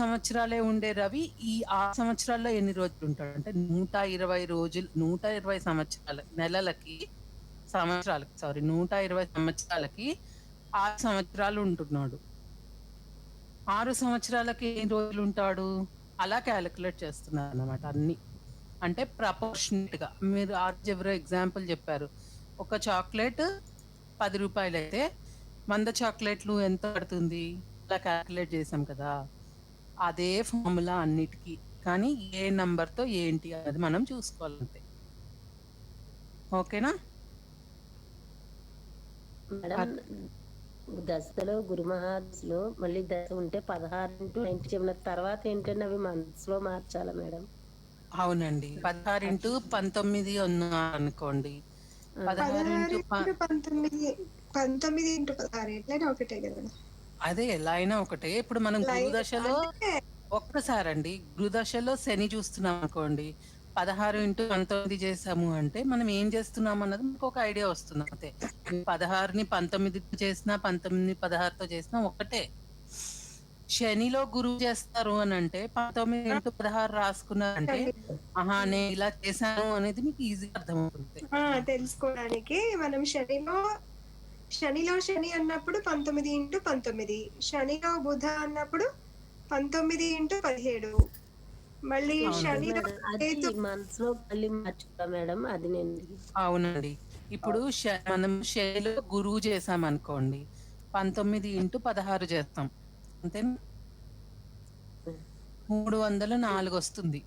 సంవత్సరాలే ఉండే రవి ఈ 6 సంవత్సరాల్లో ఎన్ని రోజులు ఉంటాడు అంటే 120 నెలలకి 120 సంవత్సరాలకి 6 సంవత్సరాలు ఉంటున్నాడు. 6 సంవత్సరాలకి ఎన్ని రోజులు ఉంటాడు? అలా క్యాలిక్యులేట్ చేస్తున్నారు అన్నమాట అన్ని. అంటే ప్రపోర్షనేట్ గా. మీరు ఎవరో ఎగ్జాంపుల్ చెప్పారు, ఒక చాక్లెట్ 10 రూపాయలు అయితే 100 చాక్లెట్లు ఎంత పడుతుంది? అలా క్యాలిక్యులేట్ చేసాం కదా. అదే ఫార్ములా అన్నిటికీ, కానీ ఏ నంబర్తో ఏంటి అనేది మనం చూసుకోవాలంతే. ఓకేనా మేడం? దశలో గురు మహాదశలో మళ్ళీ దశ ఉంటే 16 × 90 చెప్పిన తర్వాత ఏంటంటే అవి మంత్స్ లో మార్చాలా మేడం? అవునండి, 16 × 19 అనుకోండి. 16 × 19 అదే ఎలా అయినా ఒకటే. ఇప్పుడు మనం గురుదశలో ఒక్కసారండి, గురుదశలో శని చూస్తున్నాం అనుకోండి, 16 × 19 చేసాము అంటే మనం ఏం చేస్తున్నాం అన్నది మనకు ఒక ఐడియా వస్తుంది అంతే. 16ని 19తో చేసినా 19ని 16తో చేసినా ఒకటే. శనిలో గురువు చేస్తారు అని అంటే 19 × 16 రాసుకున్నారంటే ఆహా నేను ఇలా చేశాను అనేది మీకు ఈజీగా అర్థమవుతుంది. తెలుసుకోవడానికి మనం శనిలో శనిలో శని అన్నప్పుడు 19x19, శనిలో బుధ అన్నప్పుడు 19x17, మళ్ళీ అవునండి. శనిలో మేడం అది కేతు మనసులో మళ్ళీ మార్చుకో మేడం అది నేను అవునండి. ఇప్పుడు మనం శనిలో గురువు చేసామనుకోండి 19x16 చేస్తాం. అంతేనా? 304 వస్తుంది.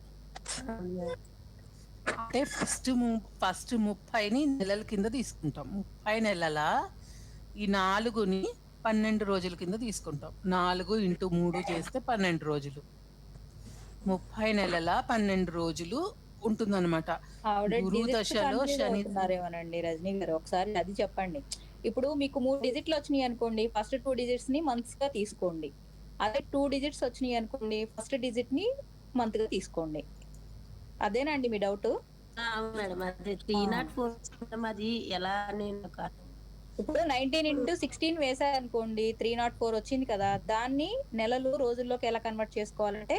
అంటే ఫస్ట్ 30ని నెలల కింద తీసుకుంటాం. 30 నెలల ఈ 4ని 12 రోజుల కింద తీసుకుంటాం. 4x3 చేస్తే 12 రోజులు. 30 నెలల 12 రోజులు ఉంటుందన్నమాట. ఆవిడ గురు డిజిట్స్ దశలో కన్ఫ్యూజ్ శని అవుతున్నారేమోనండి రజనీ గారు. ఒకసారి అది చెప్పండి. ఇప్పుడు మీకు 3 డిజిట్లు వచ్చినాయి అనుకోండి. ఫస్ట్ 2 డిజిట్స్ ని మంత్స్ గా తీసుకోండి. అదే 2 డిజిట్స్ వచ్చినాయి అనుకోండి. ఫస్ట్ డిజిట్ ని మంత్ గా తీసుకోండి. అదేనండి మీ డౌట్? అవును మేడం అదే 304 మేడం అది ఎలా నేను ఇప్పుడు 19x16 వేసారనుకోండి 304 వచ్చింది కదా! దాన్ని నెలలు, రోజుల్లోకి ఎలా కన్వర్ట్ చేసుకోవాలంటే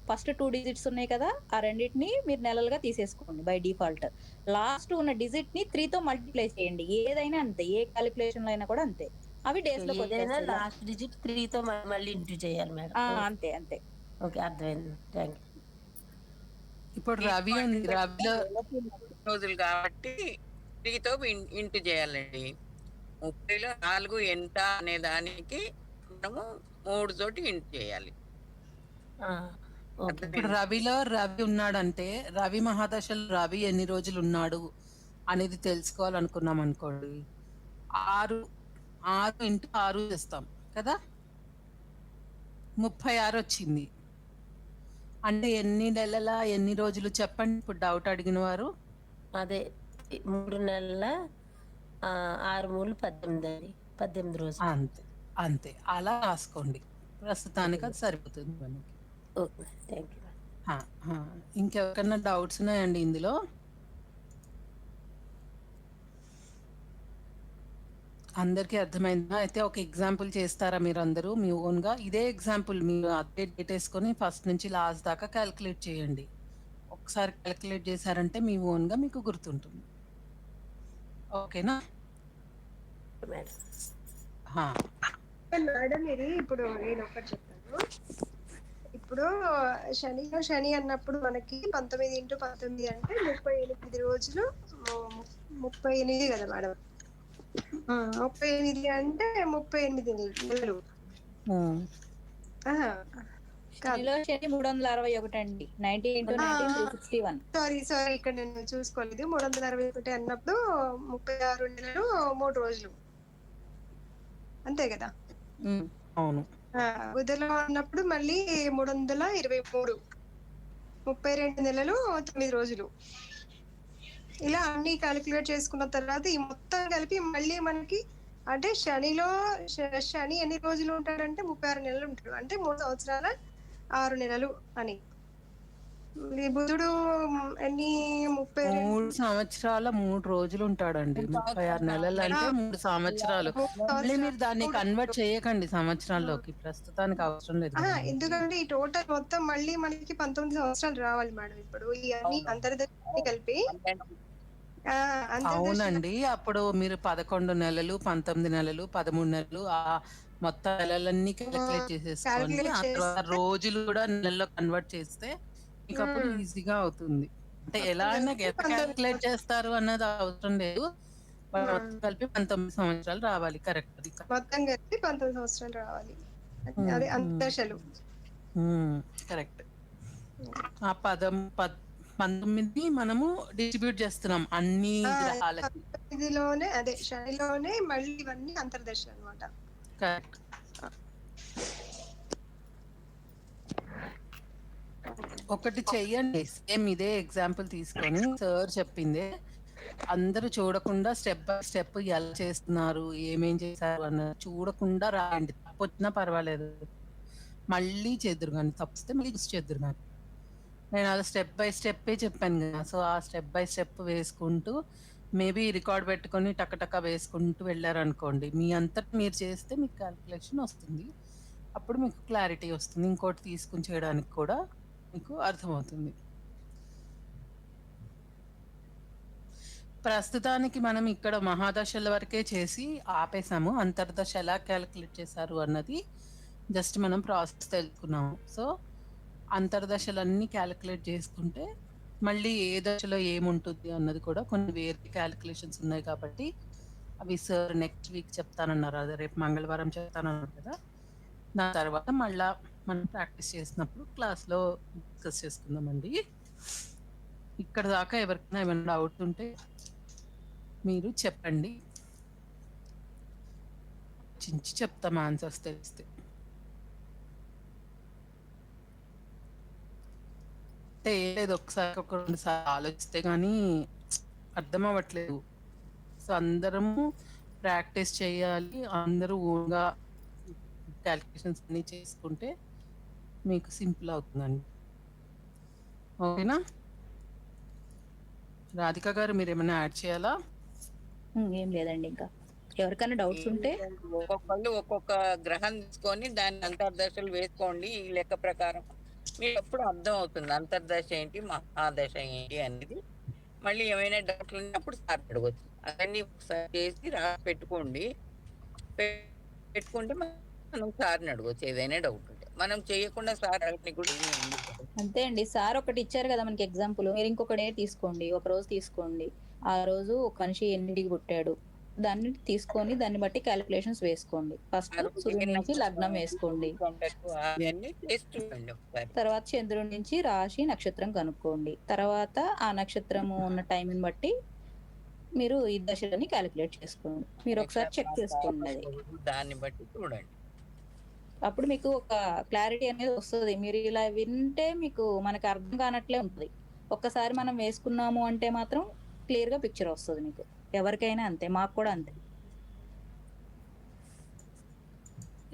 ఫస్ట్ 2 డిజిట్స్ ఉన్నాయి కదా! ఆ రెండిటిని మీరు నెలలుగా తీసేసుకోండి బై డిఫాల్ట్. లాస్ట్ ఉన్న డిజిట్‌ని 3తో మల్టిప్లై చేయండి. ఏదైనా అంతే. ఏ కాలిక్యులేషన్‌లో అయినా కూడా అంతే. అవి డేస్‌లోకి ఏదైనా వచ్చేస్తాయి. లాస్ట్ డిజిట్ 3తో మళ్ళీ ఇంటూ చేయాలి మేడం. అంతే. అంతే. ఓకే అర్థమైంది. Thank you. ఇప్పుడు రవి ఉంది. రవిలో నెలకి 30 రోజులు కాబట్టి 3తో ఇంటూ చేయాలండి. 30లో 4 ఎంత అనే దానికి మనము 3 తోటి ఇంటూ చేయాలి. ఓకే. ఇప్పుడు రవిలో రవి ఉన్నాడంటే రవి మహాదశలో రవి ఎన్ని రోజులు ఉన్నాడు అనేది తెలుసుకోవాలనుకున్నాం అనుకోండి. 6 x 6 చేస్తాం కదా! 36 వచ్చింది. అంటే ఎన్ని నెలల ఎన్ని రోజులు చెప్పండి ఇప్పుడు డౌట్ అడిగిన వారు? అదే 3 నెలల 6 3 18 అండి. 18 రోజులు. అంతే. అంతే. అలా రాసుకోండి. ప్రస్తుతానికి అది సరిపోతుంది మనకి. ఓకే. Thank you. ఆ! ఆ! ఇంకెవరికన్నా డౌట్స్ ఉన్నాయండి ఇందులో? అందరికీ అర్థమైందా? అయితే ఒక ఎగ్జాంపుల్ చేస్తారా మీరందరూ మీ ఓన్‌గా? ఇదే ఎగ్జాంపుల్ మీరు అదే డేట్ ఏసుకొని ఫస్ట్ నుంచి లాస్ట్ దాకా కాలిక్యులేట్ చేయండి. ఒకసారి కాలిక్యులేట్ చేశారంటే మీ ఓన్‌గా మీకు గుర్తుంటుంది. ఓకేనా? మేడం. ఆ! మేడం ఇది ఇప్పుడు నేను ఒకటి చెప్తాను. ఇప్పుడు శనిలో శని అన్నప్పుడు మనకి 19x19 అంటే 38 రోజులు 38 కదా మేడం. 38 అంటే 38 నెలలు. ఆహా! కాదు. శనిలో శని 361 అండి. 19 x 19 361. సారీ ఇక్కడ నేను చూసుకోలేదు. 361 అన్నప్పుడు 36 నెలలు 3 రోజులు. అంతే కదా! అవును. బుధలో అన్నప్పుడు మళ్ళీ 323, 32 నెలలు 9 రోజులు. ఇలా అన్ని కాలిక్యులేట్ చేసుకున్న తర్వాత ఈ మొత్తం కలిపి మళ్ళీ మనకి అంటే శనిలో శని ఎన్ని రోజులు ఉంటాడంటే 36 నెలలు ఉంటాడు. అంటే 3 సంవత్సరాల 6 నెలలు అని. బుధుడు ఎన్ని 3 సంవత్సరాల 3 రోజులు ఉంటాడండి. 36 నెలలు అంటే 3 సంవత్సరాలు. మళ్ళీ మీరు దాన్ని కన్వర్ట్ చేయకండి సంవత్సరాల్లోకి. ప్రస్తుతానికి అవసరం లేదు కదా! ఎందుకంటే ఈ టోటల్ మొత్తం మళ్ళీ మనకి 19 సంవత్సరాలు రావాలి మేడం ఇప్పుడు. ఇవన్నీ అంతర్దశ కలిపి అవునండి. అప్పుడు మీరు 11 నెలలు, 19 నెలలు, 13 నెలలు మొత్తం నెలలన్నీ కాలిక్యులేట్ చేసేసుకొని ఆ తర్వాత రోజులు కూడా నెలల్లో కన్వర్ట్ చేస్తే మీకప్పుడు ఈజీగా అవుతుంది. అంటే ఎలా అయినా ఎంత కాలిక్యులేట్ చేస్తారు అన్నది అవసరం లేదు. మొత్తం కలిపి 19 సంవత్సరాలు రావాలి. కరెక్ట్ అది. మొత్తం కలిపి 19 సంవత్సరాలు రావాలి. అదే అంతర్దశలు. కరెక్ట్. ఆ 19 మనము డిస్ట్రిబ్యూట్ చేస్తున్నాం అన్ని గ్రహాలకి. ఇదిలోనే అదే శనిలోనే మళ్ళీ ఇవన్నీ అంతర్దశ అన్నమాట. కరెక్ట్. ఒకటి చెయ్యండి. సేమ్ ఇదే ఎగ్జాంపుల్ తీసుకొని సార్ చెప్పిందే అందరూ చూడకుండా స్టెప్ బై స్టెప్ ఎలా చేస్తున్నారు, ఏమేం చేశారు అన్నది చూడకుండా రాయండి. తప్పొచ్చినా పర్వాలేదు. మళ్ళీ చేద్దురు గాని తప్పిస్తే మళ్ళీ చేద్దురు గాని. నేను అలా స్టెప్ బై స్టెప్పే చెప్పాను కదా! సో, ఆ స్టెప్ బై స్టెప్ వేసుకుంటూ మేబీ రికార్డ్ పెట్టుకొని టక వేసుకుంటూ వెళ్లారనుకోండి. మీ అంతట మీరు చేస్తే మీకు కాలిక్యులేషన్ వస్తుంది. అప్పుడు మీకు క్లారిటీ వస్తుంది. ఇంకోటి తీసుకొని చేయడానికి కూడా మీకు అర్థమవుతుంది. ప్రస్తుతానికి మనం ఇక్కడ మహాదశల వరకే చేసి ఆపేసాము. అంతర్దశ ఎలా క్యాలిక్యులేట్ చేశారు అన్నది జస్ట్ మనం ప్రాసెస్ తెలుసుకున్నాము. సో, అంతర్దశలన్నీ క్యాలిక్యులేట్ చేసుకుంటే మళ్ళీ ఏ దశలో ఏముంటుంది అన్నది కూడా కొన్ని వేరే క్యాలిక్యులేషన్స్ ఉన్నాయి కాబట్టి అవి సార్ నెక్స్ట్ వీక్ చెప్తానన్నారు. అదే రేపు మంగళవారం చెప్తానన్నారు కదా! దాని తర్వాత మళ్ళా మనం ప్రాక్టీస్ చేసినప్పుడు క్లాస్‌లో డిస్కస్ చేసుకుందామండి. ఇక్కడ దాకా ఎవరికైనా ఏమైనా డౌట్ ఉంటే మీరు చెప్పండి. చించి చెప్తాం ఆన్సర్స్ తెలిస్తే. అంటే ఏం లేదు, ఒకసారి ఒక 2 సార్లు ఆలోచిస్తే గానీ అర్థం అవ్వట్లేదు. సో, అందరము ప్రాక్టీస్ చేయాలి. అందరూ ఓన్‌గా క్యాలిక్యులేషన్స్ అన్నీ చేసుకుంటే మీకు సింపుల్ అవుతుందండి. ఓకేనా? రాధిక గారు మీరేమైనా యాడ్ చేయాలా? ఏం లేదండి ఇంకా. ఎవరికైనా డౌట్స్ ఉంటే ఒక్కొక్కళ్ళు ఒక్కొక్క గ్రహం తీసుకొని దాన్ని అంతర్దశలు వేసుకోండి. ఈ లెక్క ప్రకారం మీకు ఎప్పుడు అర్థం అవుతుంది అంతర్దశ ఏంటి, మహాదశ ఏంటి అనేది. మళ్ళీ ఏమైనా డౌట్లు ఉంటే అప్పుడు సార్ అడగవచ్చు. అవన్నీ ఒకసారి చేసి రాసి పెట్టుకోండి. పెట్టుకుంటే మనం సార్ని అడగవచ్చు ఏదైనా డౌట్ ఉంటే. మనం చేయకుండా సార్ అడగడానికి కూడా ఏమీ ఉండదు కదా. అంతే అండి. సార్ ఒకటి ఇచ్చారు కదా మనకి ఎగ్జాంపుల్. మీరు ఇంకొక డే తీసుకోండి. ఒక రోజు తీసుకోండి. ఆ రోజు ఒక మనిషి ఎన్నింటికి పుట్టాడు దాన్ని తీసుకొని దాన్ని బట్టి క్యాలిక్యులేషన్స్ వేసుకోండి. ఫస్ట్ సూర్యుడి నుంచి లగ్నం వేసుకోండి. అవన్నీ చేసి చూడండి ఒకసారి. తర్వాత చంద్రుడి నుంచి రాశి నక్షత్రం కనుక్కోండి. తర్వాత ఆ నక్షత్రము ఉన్న టైంని బట్టి మీరు ఈ దశలని క్యాలిక్యులేట్ చేసుకోండి. మీరు ఒకసారి చెక్ చేసుకోండి అది. దాన్ని బట్టి చూడండి. అప్పుడు మీకు ఒక క్లారిటీ అనేది వస్తుంది. మీరు ఇలా వింటే మీకు మనకి అర్థం కానట్లే ఉంటుంది. ఒక్కసారి మనం వేసుకున్నాము అంటే మాత్రం క్లియర్ గా పిక్చర్ వస్తుంది మీకు. ఎవరికైనా అంతే, మాకు కూడా అంతే.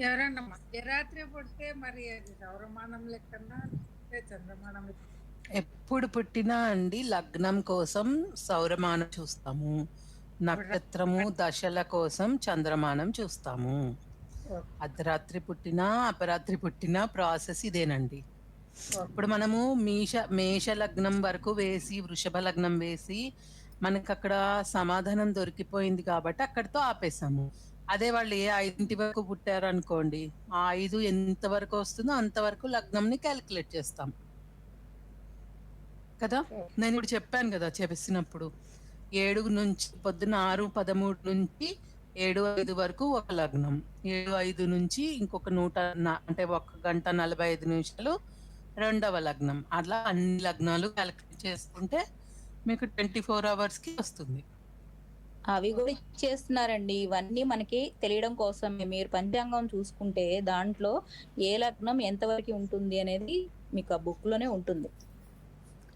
ఎవరన్నా మధ్యరాత్రి పుడితే మరి అది సౌరమానం లెక్కన్నా చంద్రమానం ఎప్పుడు పుట్టినా అండి లగ్నం కోసం సౌరమానం చూస్తాము, నక్షత్రము దశల కోసం చంద్రమానం చూస్తాము. అర్ధరాత్రి పుట్టినా అపరాత్రి పుట్టినా ప్రాసెస్ ఇదేనండి. ఇప్పుడు మనము మేష లగ్నం వరకు వేసి వృషభ లగ్నం వేసి మనకు అక్కడ సమాధానం దొరికిపోయింది కాబట్టి అక్కడితో ఆపేసాము. అదే వాళ్ళు ఏ 5 వరకు పుట్టారు అనుకోండి, ఆ 5 ఎంత వరకు వస్తుందో అంతవరకు లగ్నంని క్యాలిక్యులేట్ చేస్తాం కదా. నేను ఇప్పుడు చెప్పాను కదా చెప్పినప్పుడు 7 నుంచి పొద్దున్న 6:13 నుంచి 7:05 వరకు ఒక లగ్నం, 7:05 నుంచి ఇంకొక అంటే 1 గంట 45 నిమిషాలు రెండవ లగ్నం. అలా అన్ని లగ్నాలు క్యాలిక్యులేట్ చేసుకుంటే మీకు 24 hours కి వస్తుంది. అవి కూడా ఇచ్చేస్తున్నారండి. ఇవన్నీ మనకి తెలియడం కోసమే. మీరు పంచాంగం చూసుకుంటే దాంట్లో ఏ లగ్నం ఎంతవరకు ఉంటుంది అనేది మీకు ఆ బుక్ లోనే ఉంటుంది.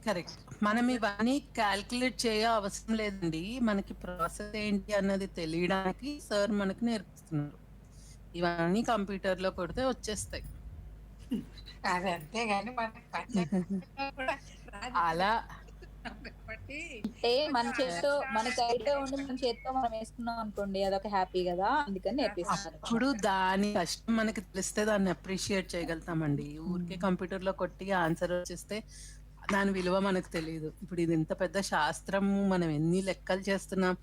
కరెక్ట్. మనం ఇవన్నీ క్యాల్కులేట్ చేయ అవసరం లేదండి. మనకి ప్రాసెస్ ఏంటి అన్నది తెలియడానికి సార్ మనకి నేర్పిస్తున్నారు. ఇవన్నీ కంప్యూటర్ లో కొడితే వచ్చేస్తాయి. అది అంతేగాని అలా అంటే మనకి ఐడియా ఉండి మన చేతితో మనం వేసుకున్నాం అనుకోండి, అదొక హ్యాపీ కదా, అందుకని నేర్పిస్తున్నారు. అప్పుడు దాని కష్టం మనకి తెలిస్తే దాన్ని అప్రిషియేట్ చేయగలుగుతామండి. ఊరికే కంప్యూటర్ లో కొట్టి ఆన్సర్ వచ్చేస్తే దాని విలువ మనకు తెలియదు. ఇప్పుడు ఇది ఎంత పెద్ద శాస్త్రము, మనం ఎన్ని లెక్కలు చేస్తున్నాం,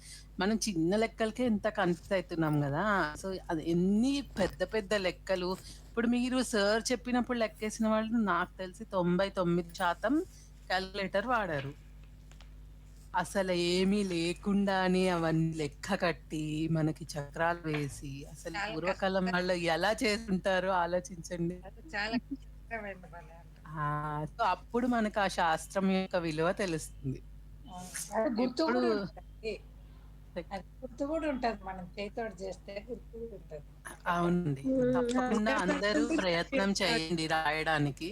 మనం చిన్న లెక్కలకే ఎంత కన్ఫ్యూజ్ అవుతున్నాం కదా. సో అది ఎన్ని పెద్ద పెద్ద లెక్కలు. ఇప్పుడు మీరు సార్ చెప్పినప్పుడు లెక్కేసిన వాళ్ళు నాకు తెలిసి 99% క్యాలిక్యులేటర్ వాడారు. అసలు ఏమీ లేకుండానే అవన్నీ లెక్క కట్టి మనకి చక్రాలు వేసి అసలు పూర్వకాలం వాళ్ళు ఎలా చేస్తుంటారో ఆలోచించండి. చాలా సో అప్పుడు మనకు ఆ శాస్త్రం యొక్క విలువ తెలుస్తుంది. గుర్తు కూడా ఉంటది, మనం చేతోడు చేస్తే గుర్తు కూడా ఉంటది. అవునండి, తప్పకుండా అందరూ ప్రయత్నం చేయండి రాయడానికి.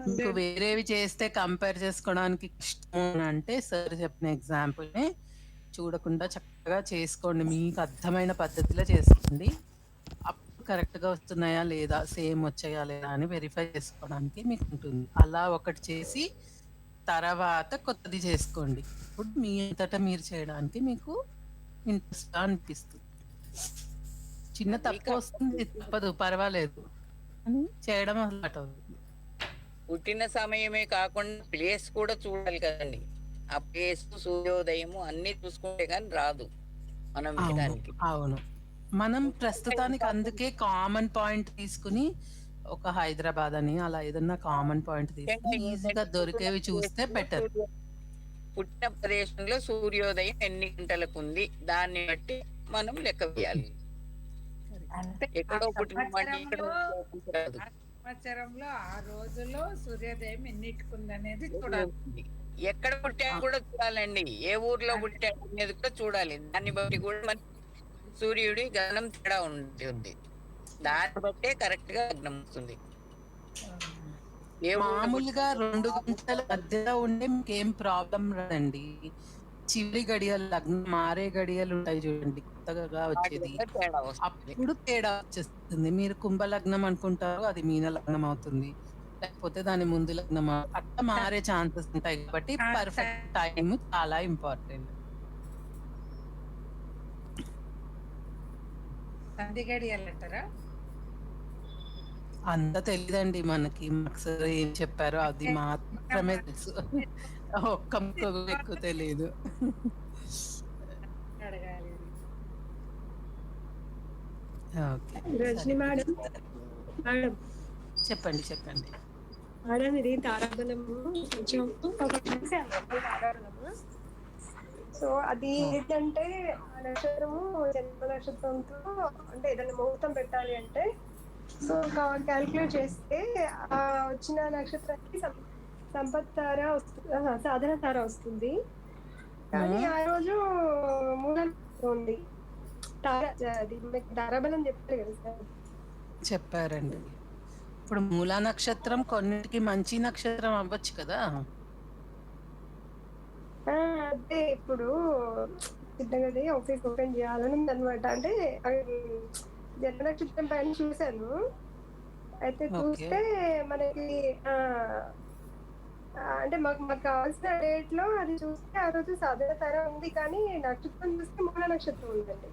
మీకు వేరేవి చేస్తే కంపేర్ చేసుకోవడానికి ఇష్టం అంటే సార్ చెప్పిన ఎగ్జాంపుల్ ని చూడకుండా చక్కగా చేసుకోండి. మీకు అర్థమైన పద్ధతిలో చేసుకోండి. అప్పుడు కరెక్ట్ గా వస్తున్నాయా లేదా, సేమ్ వచ్చాయా లేదా అని వెరిఫై చేసుకోవడానికి మీకు ఉంటుంది. అలా ఒకటి చేసి తర్వాత కొత్తది చేసుకోండి. ఇప్పుడు మీ అంతటా మీరు చేయడానికి మీకు ఇంట్రెస్ట్ గా అనిపిస్తుంది. చిన్న తప్పు వస్తుంది, తప్పదు, పర్వాలేదు అని చేయడం అలవాటు అవుతుంది. పుట్టిన సమయమే కాకుండా ప్లేస్ కూడా చూడాలి కదండి. ఆ ప్లేస్, సూర్యోదయము అన్ని చూసుకుంటే కానీ రాదు మనం అవును. వినడానికి. అవును. మనం ప్రస్తుతానికి అందుకే కామన్ పాయింట్ తీసుకొని ఒక హైదరాబాద్ అని అలా ఏదన్నా కామన్ పాయింట్ ముఖ్యంగా తీసుకొని ఈజీగా ఏంటంటే దొరికేవి చూస్తే బెటర్. పుట్టిన ప్రదేశంలో సూర్యోదయం ఎన్ని గంటలకు ఉంది దాన్ని బట్టి మనం లెక్క వేయాలి. అంటే ఎక్కడో ఆ పుట్టిన వాడిని ఇక్కడ సంవత్సరంలో రాదు. ఆ సంవత్సరంలో ఆ రోజులో సూర్యోదయం ఎన్నిటికుందనేది చూడాలి. ఎక్కడ పుట్టాడు కూడా చూడాలండి, ఏ ఊర్లో పుట్టాడు అనేది కూడా చూడాలి. దాన్ని బట్టి కూడా మనకి సూర్యుడి గమనం తేడా ఉంటుంది. దాన్ని బట్టే కరెక్ట్ గా లగ్నం వస్తుంది. ఏ ఊర్లో మామూలుగా 2 గంటల మధ్యలో ఉండే మీకేం ప్రాబ్లం రాదండి. చివరి గడియలు లగ్నం మారే గడియలు ఉంటాయి చూడండి కొత్తగా వాటి వచ్చేది. వల్ల తేడా వస్తుంది. అప్పుడు తేడా వచ్చేస్తుంది. మీరు కుంభ లగ్నం అనుకుంటారు, అది మీన లగ్నం అవుతుంది. లేకపోతే దాని ముందు లగ్నం అట్లా మారే ఛాన్సెస్ ఉంటాయి కాబట్టి పర్ఫెక్ట్ టైమ్ చాలా ఇంపార్టెంట్. సంధి గడియలు అంటారా? అంత తెలీదండి మనకి. మాకు సార్ ఏం చెప్పారో అది మాత్రమే తెలుసు. ఒక్క ముక్క కూడా ఎక్కువ తెలియదు. అడగాలి. ఓకే. రజని మేడం మేడం చెప్పండి చెప్పండి. మేడం ఇది తారాబలము కొంచెం తారాబలము. సో అది ఏంటంటే ఆ నక్షత్రము జన్మ నక్షత్రంతో అంటే ఏదైనా ముహూర్తం పెట్టాలి అంటే సో క్యాల్కులేట్ చేస్తే ఆ వచ్చిన నక్షత్రానికి సంపత్ తార సాధన తార వస్తుంది. కానీ ఆ రోజు మూల ఉంది తార. అది తారాబలం చెప్పారు కదా సార్. చెప్పారండి. ఇప్పుడు మూలా నక్షత్రం కొన్నిటికి మంచి నక్షత్రం అవ్వచ్చు కదా. అదే ఇప్పుడు చిన్నగది ఆఫీస్ ఓపెన్ చేయాలని ఉందన్నమాట. అంటే జన్మ నక్షత్రం పైన చూసాను. అయితే చూస్తే మనకి అంటే మాకు కావాల్సిన డేట్ లో అది చూస్తే ఆ రోజు సాధన తార ఉంది, కానీ నక్షత్రం చూస్తే మూల నక్షత్రం ఉందండి.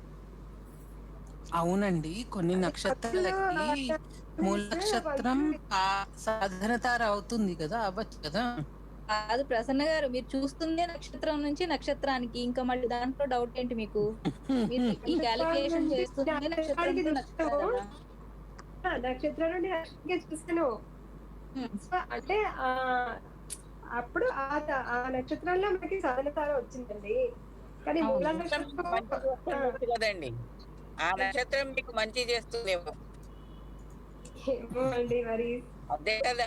అవునండి, కొన్ని నక్షత్రాలకి మూల నక్షత్రం సాధన తార అవుతుంది కదా, అవ్వచ్చు కదా. కాదు ప్రసన్న గారు, మీరు చూస్తుందే నక్షత్రం నుంచి నక్షత్రానికి, ఇంకా మళ్ళీ దాంట్లో డౌట్ ఏంటి మీకు? మీరు ఈ క్యాలిక్యులేషన్ చేస్తుందే నక్షత్రం నుండి నక్షత్రానా? నక్షత్రం నుండి నక్షత్రం చూస్తాను. అంటే అప్పుడు ఆ నక్షత్రంలో మనకి సాధన తార వచ్చిందండి. కానీ మూల నక్షత్రం కదండి, ఆ నక్షత్రం మీకు మంచి చేస్తుందేమో. ఏమో అండి మరి. అదే కదా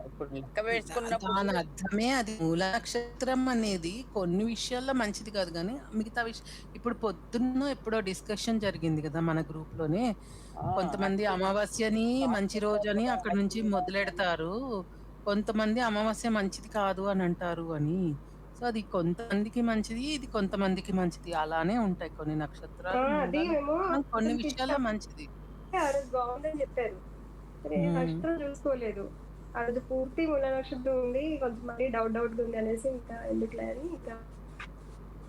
ఇప్పుడు లెక్క వేసుకున్నప్పుడు దాని అర్థమే అది. మూల నక్షత్రం అనేది కొన్ని విషయాల్లో మంచిది కాదు, కానీ మిగతా విషయం ఇప్పుడు పొద్దున్న ఎప్పుడో డిస్కషన్ జరిగింది కదా మన గ్రూప్ లోనే. కొంతమంది అమావాస్యని మంచి రోజు అని అక్కడ నుంచి మొదలెడతారు, కొంతమంది అమావాస్య మంచిది కాదు అని అంటారు అని. సో అది కొంతమందికి మంచిది, ఇది కొంతమందికి మంచిది, అలానే ఉంటాయి కొన్ని నక్షత్రాలు. కొన్ని విషయాల్లో మంచిది. ఆ రోజు బాగుందని చెప్పారు, నక్షత్రం చూసుకోలేదు. ఆ రోజు పూర్తి మూల నక్షత్రం ఉంది, కొంతమంది డౌట్ ఉంది అనేసి ఇంకా ఎందుకులే అని ఇంకా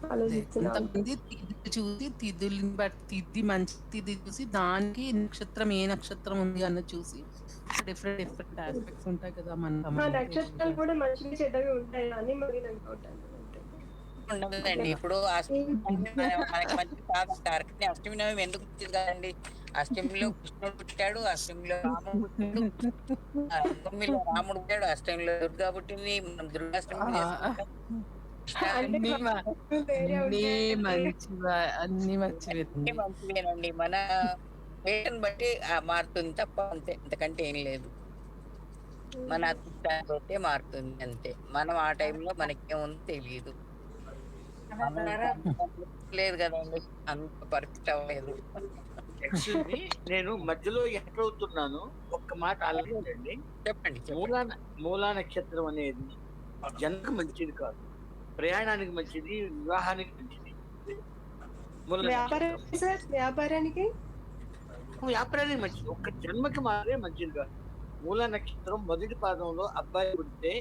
కొంతమంది తిథి చూసి తిథుల్ని బట్టి తిథి మంచి తిథి చూసి దానికి నక్షత్రం ఏ నక్షత్రం ఉంది అన్నది చూసి డిఫరెంట్ ఆస్పెక్ట్స్ ఉంటాయి కదా మన నక్షత్రాలు కూడా మంచివి చెడ్డవి ఉంటాయి అని మరి అనుకుంటాను. ఉండదండి. ఇప్పుడు అష్టమి మనకి మంచి కాదంటారు, కానీ అష్టమి నవమి ఎందుకు మంచిది కాదండి? అష్టమిలో కృష్ణుడు పుట్టాడు, అష్టమిలో రాముడు పుట్టాడు, నవమిలో రాముడు పుట్టాడు, అష్టమిలో దుర్గా పుట్టింది. మనం దుర్గాష్టమి చేసుకుంటాం. అన్ని మంచివేనండి. మన వేటను బట్టి మారుతుంది తప్ప అంతే, అంతకంటే ఏం లేదు. మన అదృష్టాన్ని బట్టే మారుతుంది అంతే. మనం ఆ టైంలో మనకేముందో తెలియదు లేదు కదండి, అంత పర్ఫెక్ట్ అవ్వలేదు. నేను మధ్యలో ఎంటర్ అవుతున్నాను, ఒక్క మాట ఆలోచించండి. చెప్పండి. మూలా నక్షత్రం అనేది జన్మకు మంచిది కాదు, ప్రయాణానికి మంచిది, వివాహానికి మంచిది. వ్యాపారానికి మంచిది, ఒక్క జన్మకి మాత్రమే మంచిది కాదు. మూలా నక్షత్రం మొదటి పాదంలో అబ్బాయి పుడితే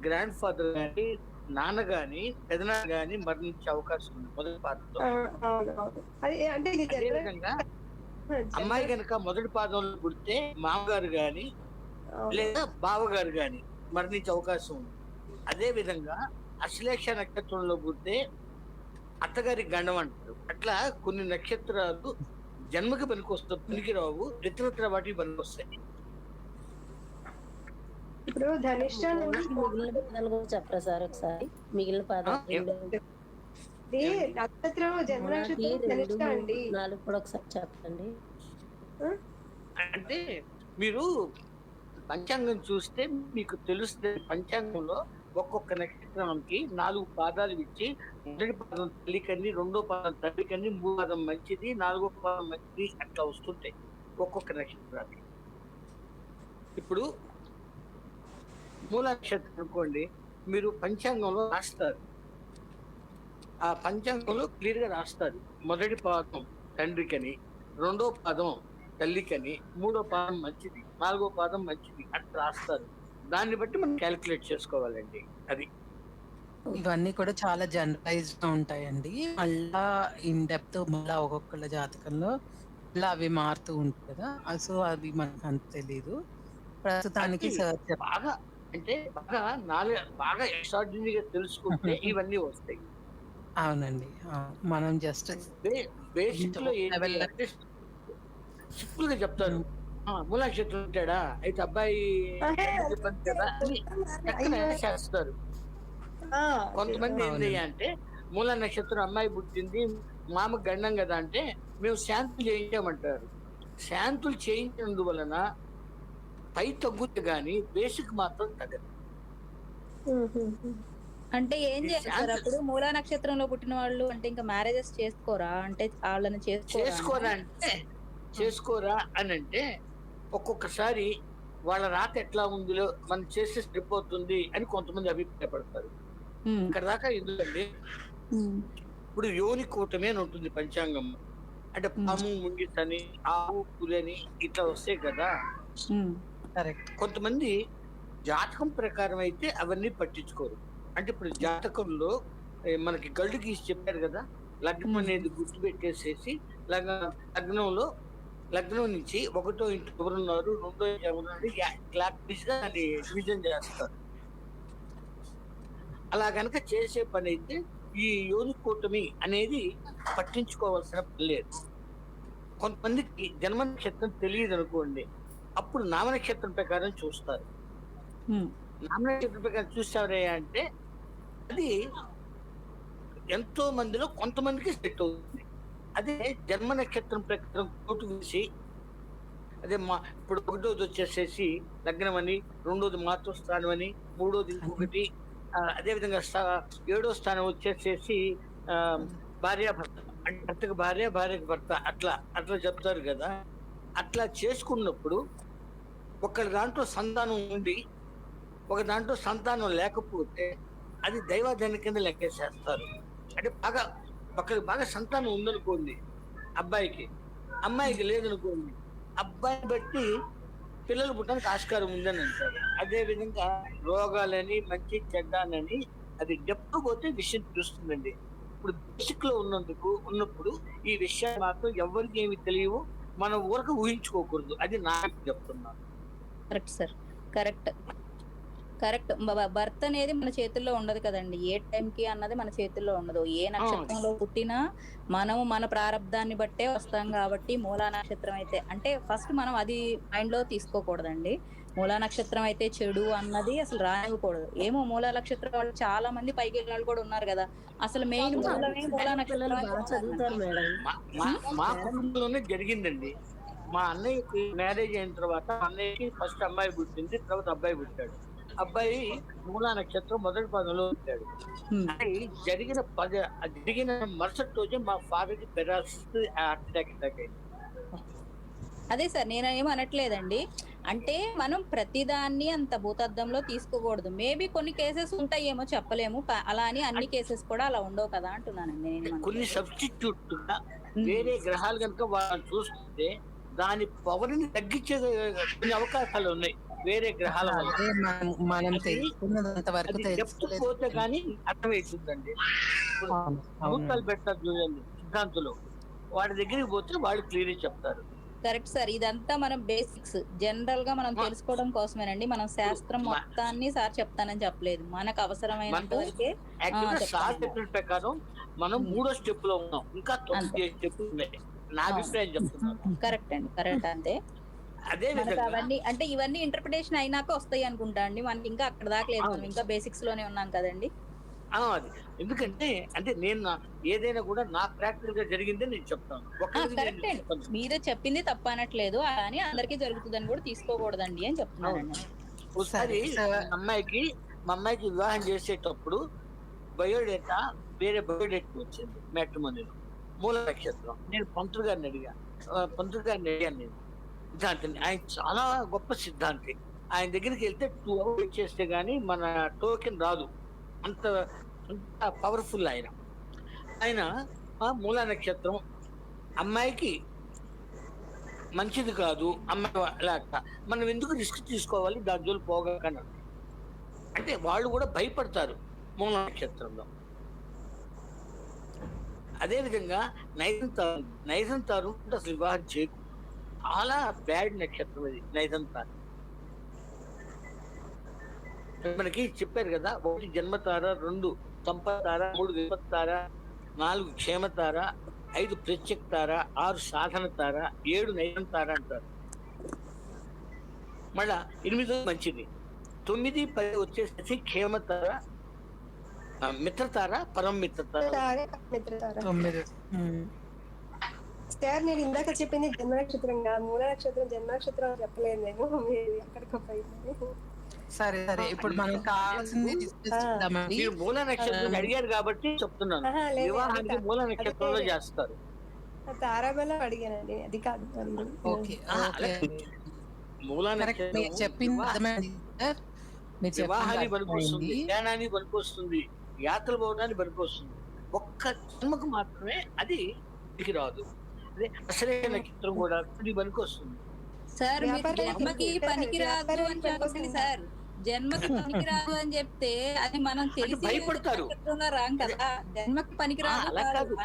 గ్రాండ్ ఫాదర్ గాని నాన్న గాని పెదనాన్న గాని మరణించే అవకాశం ఉంది మొదటి పాదంలో. అదేవిధంగా అమ్మాయి కనుక మొదటి పాదంలో పుడితే మామగారు గాని లేదా బావగారు గాని మరణించే అవకాశం ఉంది. అదే విధంగా అశ్లేష నక్షత్రంలో పుడితే అత్తగారి గండం అంటారు. అట్లా కొన్ని నక్షత్రాలు జన్మకి పనికిరావు, ఇతరత్ర వాటికి పనికొస్తాయి. ఇప్పుడు ధనిష్ట నుండి మిగిలిన పదాలు కూడా చెప్పరా సార్ ఒకసారి? మిగిలిన పదాలు ఇది నక్షత్రం జన్మ నక్షత్రం ధనిష్ట అండి. 4 కూడా ఒకసారి చెప్పండి. అంటే మీరు పంచాంగం చూస్తే మీకు తెలుస్తుంది. పంచాంగంలో ఒక్కొక్క నక్షత్రానికి 4 పాదాలు ఇచ్చి, మొదటి పాదం తల్లికని, రెండో పాదం తల్లికని, 3వ పాదం మంచిది, 4వ పాదం మంచిది, అట్లా వస్తుంటాయి ఒక్కొక్క నక్షత్రానికి. ఇప్పుడు మూల నక్షత్రం అనుకోండి, మీరు పంచాంగంలో రాస్తారు, ఆ పంచాంగంలో క్లియర్ గా రాస్తారు. మొదటి పాదం తండ్రికని, రెండో పాదం తల్లికని, 3వ పాదం మంచిది, 4వ పాదం మంచిది అట్లా రాస్తారు. దాన్ని బట్టి మనం క్యాలిక్యులేట్ చేసుకోవాలండి. అది ఇవన్నీ కూడా చాలా జనరలైజ్డ్ గా ఉంటాయండి. మళ్ళా ఇన్ డెప్త్ మళ్ళా ఒక్కొక్కళ్ళ జాతకంలో మళ్ళా అవి మారుతూ ఉంటాయి కదా. సో అది మనకు అంత తెలీదు. ప్రస్తుతానికి సార్ బాగా అంటే బాగా ఎక్స్ట్రాడినరీగా తెలుసుకుంటే ఇవన్నీ వస్తాయి. అవునండి. మనం జస్ట్ బేసిక్ లో ఏంటంటే సింపుల్ గా చెప్తారు, మూలా నక్షత్రం ఉంటాడా అయితే అబ్బాయి చెప్పండి కదా అని టక్కున చేస్తారు. కొంతమంది ఏంటి అంటే మూలా నక్షత్రం అమ్మాయి పుట్టింది, మామ గండం కదా అంటే మేము శాంతులు చేయించామంటారు. శాంతులు చేయించినందువలన పై తగ్గుతే గానీ బేసిక్ మాత్రం తగ్గదు. అంటే ఏం చేస్తారు అప్పుడు? మూలా నక్షత్రంలో పుట్టిన వాళ్ళు అంటే ఇంకా మ్యారేజెస్ చేసుకోరా? అంటే వాళ్ళని చేసుకోరా అని అంటే ఒక్కొక్కసారి వాళ్ళ రాత ఎట్లా ఉందిలో మనం చేస్తే సరిపోతుంది అని కొంతమంది అభిప్రాయపడతారు. ఇక్కడ దాకా ఎందుకండి, ఇప్పుడు యోని కూటమి అని ఉంటుంది పంచాంగం. అంటే పాము, ముంగిసని, ఆవు, పులని ఇట్లా వస్తాయి కదా. కొంతమంది జాతకం ప్రకారం అయితే అవన్నీ పట్టించుకోరు. అంటే ఇప్పుడు జాతకంలో మనకి గళ్ళు గీసి చెప్పారు కదా, లగ్నం అనేది గుర్తు పెట్టేసేసి లగ్నంలో లగ్నం నుంచి 1వ ఇంటి ఎవరున్నారు, 2వ ఇంటి ఎవరున్నారు క్లాక్ పీస్ గా అది డివిజన్ చేస్తారు. అలా కనుక చేసే పని అయితే ఈ యోని కూటమి అనేది పట్టించుకోవాల్సిన పని లేదు. కొంతమందికి జన్మ నక్షత్రం తెలియదు అనుకోండి, అప్పుడు నామ నక్షత్రం ప్రకారం చూస్తారు. నామ నక్షత్రం ప్రకారం చూస్తారే అంటే అది ఎంతో మందిలో కొంతమందికి సెట్ అవుతుంది. అదే జన్మ నక్షత్రం ప్రకారం కోటు వేసి అదే ఇప్పుడు 1వది వచ్చేసేసి లగ్నం అని, 2వది మాతృస్థానం అని, 3వది ఇంకొకటి, అదేవిధంగా 7వ స్థానం వచ్చేసేసి భార్యాభర్త అంటే భర్తకు భార్య, భార్యకు భర్త అట్లా చెప్తారు కదా. అట్లా చేసుకున్నప్పుడు ఒక దాంట్లో సంతానం ఉండి ఒక దాంట్లో సంతానం లేకపోతే అది దైవాధీన కింద లెక్కేసేస్తారు. అంటే బాగా సంతానం ఉందనుకోండి అబ్బాయికి, అమ్మాయికి లేదనుకోండి, అబ్బాయిని బట్టి పిల్లలు పుట్టడానికి ఆస్కారం ఉందని అంటారు. అదే విధంగా రోగాలని, మంచి చెడ్డాలని అది డెప్త్ పోతే విషయం తెలుస్తుందండి. ఇప్పుడు బేసిక్ లో ఉన్నప్పుడు ఈ విషయాలు మాత్రం ఎవరికి ఏమి తెలియవు, మనం ఊరకు ఊహించుకోకూడదు. అది నాకు చెప్తున్నాను. Correct sir, correct. భర్త అనేది మన చేతుల్లో ఉండదు కదండి, ఏ టైంకి అన్నది మన చేతుల్లో ఉండదు. ఏ నక్షత్రంలో పుట్టినా మనము మన ప్రారంధాన్ని బట్టే వస్తాం కాబట్టి మూలా నక్షత్రం అయితే అంటే ఫస్ట్ మనం అది మైండ్ లో తీసుకోకూడదండి. మూలా నక్షత్రం అయితే చెడు అన్నది అసలు రానివ్వకూడదు. ఏమో మూలా నక్షత్రం వాళ్ళు చాలా మంది పైకి వెళ్ళిన వాళ్ళు కూడా ఉన్నారు కదా. అసలు మెయిన్ మూలా నక్షత్రం మా కుటుంబంలోనే జరిగిందండి. మా అన్నయ్యకి మ్యారేజ్ అయిన తర్వాత అన్నయ్యకి ఫస్ట్ అమ్మాయి పుట్టింది, తర్వాత అబ్బాయి పుట్టాడు. అబ్బాయి మూలా నక్షత్రం మొదటి పదంలో ఉంటాడు. జరిగిన మరుసటి రోజే మా ఫాదర్ కి అటాక్ అయింది. అదే సార్, నేనేం అనట్లేదండి. అంటే మనం ప్రతిదాన్ని అంత భూతద్దంలో తీసుకోకూడదు. మేబీ కొన్ని కేసెస్ ఉంటాయేమో చెప్పలేము, అలా అని అన్ని కేసెస్ కూడా అలా ఉండవు కదా అంటున్నానండి. కొన్ని సబ్స్టిట్యూట్ వేరే గ్రహాలు కనుక వాళ్ళు చూస్తుంటే దాని పవర్ ని తగ్గించే కొన్ని అవకాశాలు ఉన్నాయి వేరే గ్రహాల వల్ల. మనం తెలుసుకున్నంత వరకు పోతే కానీ అర్థమవుతుందండి. ముహూర్తాలు పెట్టారు చూడండి సిద్ధాంతులు, వాడి దగ్గరికి పోతే వాళ్ళు క్లియర్ చెప్తారు. Correct sir. ఇదంతా మనం బేసిక్స్ జనరల్ గా మనం తెలుసుకోవడం కోసమేనండి. మనం శాస్త్రం మొత్తాన్ని సార్ చెప్తానని చెప్పలేదు. మనకు అవసరమైనంత వరకే సార్ చెప్పిన ప్రకారం మనం 3వ స్టెప్ లో ఉన్నాం. ఇంకా 9 స్టెప్లు ఉన్నాయి. నా అభిప్రాయం చెప్తున్నాను. కరెక్ట్ అండి, కరెక్ట్. అంతే. అదే విధంగా అవన్నీ అంటే ఇవన్నీ ఇంటర్ప్రిటేషన్ అయినాక వస్తాయి అనుకుంటా అండి. మనకి ఇంకా అక్కడ దాకా లేదు, మనం ఇంకా బేసిక్స్ లోనే ఉన్నాం కదండి. అది ఎందుకంటే అంటే నేను ఏదైనా కూడా నా ప్రాక్టికల్ గా జరిగిందే నేను చెప్తాను. కరెక్ట్ అండి, మీరే చెప్పింది తప్ప అనట్లేదు, అని అందరికీ జరుగుతుందని కూడా తీసుకోకూడదండి అని చెప్తున్నానండి. ఒకసారి మా అమ్మాయికి వివాహం చేసేటప్పుడు బయోడేటా వేరే బయోడేటా వచ్చింది మ్యాట్రిమోనీలో, మూల నక్షత్రం. నేను పంతులు గారిని అడిగాను నేను సిద్ధాంతిని. ఆయన చాలా గొప్ప సిద్ధాంతి. ఆయన దగ్గరికి వెళ్తే 2 hours వెయిట్ చేస్తే గానీ మన టోకెన్ రాదు, అంత పవర్ఫుల్ ఆయన మూల నక్షత్రం అమ్మాయికి మంచిది కాదు, అమ్మాయి లాట మనం ఎందుకు రిస్క్ తీసుకోవాలి, దాని జోలు పోగలరు అంటే వాళ్ళు కూడా భయపడతారు మూల నక్షత్రంలో. అదేవిధంగా నైజంతారు అసలు వివాహం చేయకు, చాలా బ్యాడ్ నక్షత్రం అది నైజంతారు. మనకి చెప్పారు కదా, 1 జన్మతార, 2 సంపత్తార, 3 విపత్తార, 4 క్షేమతార, 5 ప్రత్యక్తార, 6 సాధన తార, 7 నైజంతార అంటారు. మళ్ళా 8 మంచిది, 9, 10 వచ్చేసి క్షేమతార, మిత్రతార, పరమ మిత్రతార. సార్ నేను ఇందాక చెప్పింది జన్మ నక్షత్రం కాదు, మూల నక్షత్రం. జన్మ నక్షత్రం చెప్పలేదు నేను, ఎక్కడికి. సరే ఇప్పుడు మనకు కావాల్సింది డిస్కస్ చేద్దామండి. మీరు మూల నక్షత్రం అడిగారు కాబట్టి చెప్తున్నాను. వివాహానికి మూల నక్షత్రంలో చేస్తారు. తారాబలం అడిగానండి, అది కాదు. ఓకే, మూల నక్షత్రం చెప్పింది వివాహాన్ని పనికొస్తుంది, జ్ఞానాన్ని పనికొస్తుంది, యాత్రలు పోవడానికి పనికొస్తుంది. ఒక్క జన్మకు మాత్రమే అది రాదు. అదే అసలైన నక్షత్రం కూడా అది పనికొస్తుంది. సార్ జన్మకి పనికిరాదు అని చెప్పండి సార్. జన్మకి పనికిరాదు అని చెప్తే అది మనం తెలిసి భయపడతారు. రాం కదా, జన్మకి పనికిరాదు.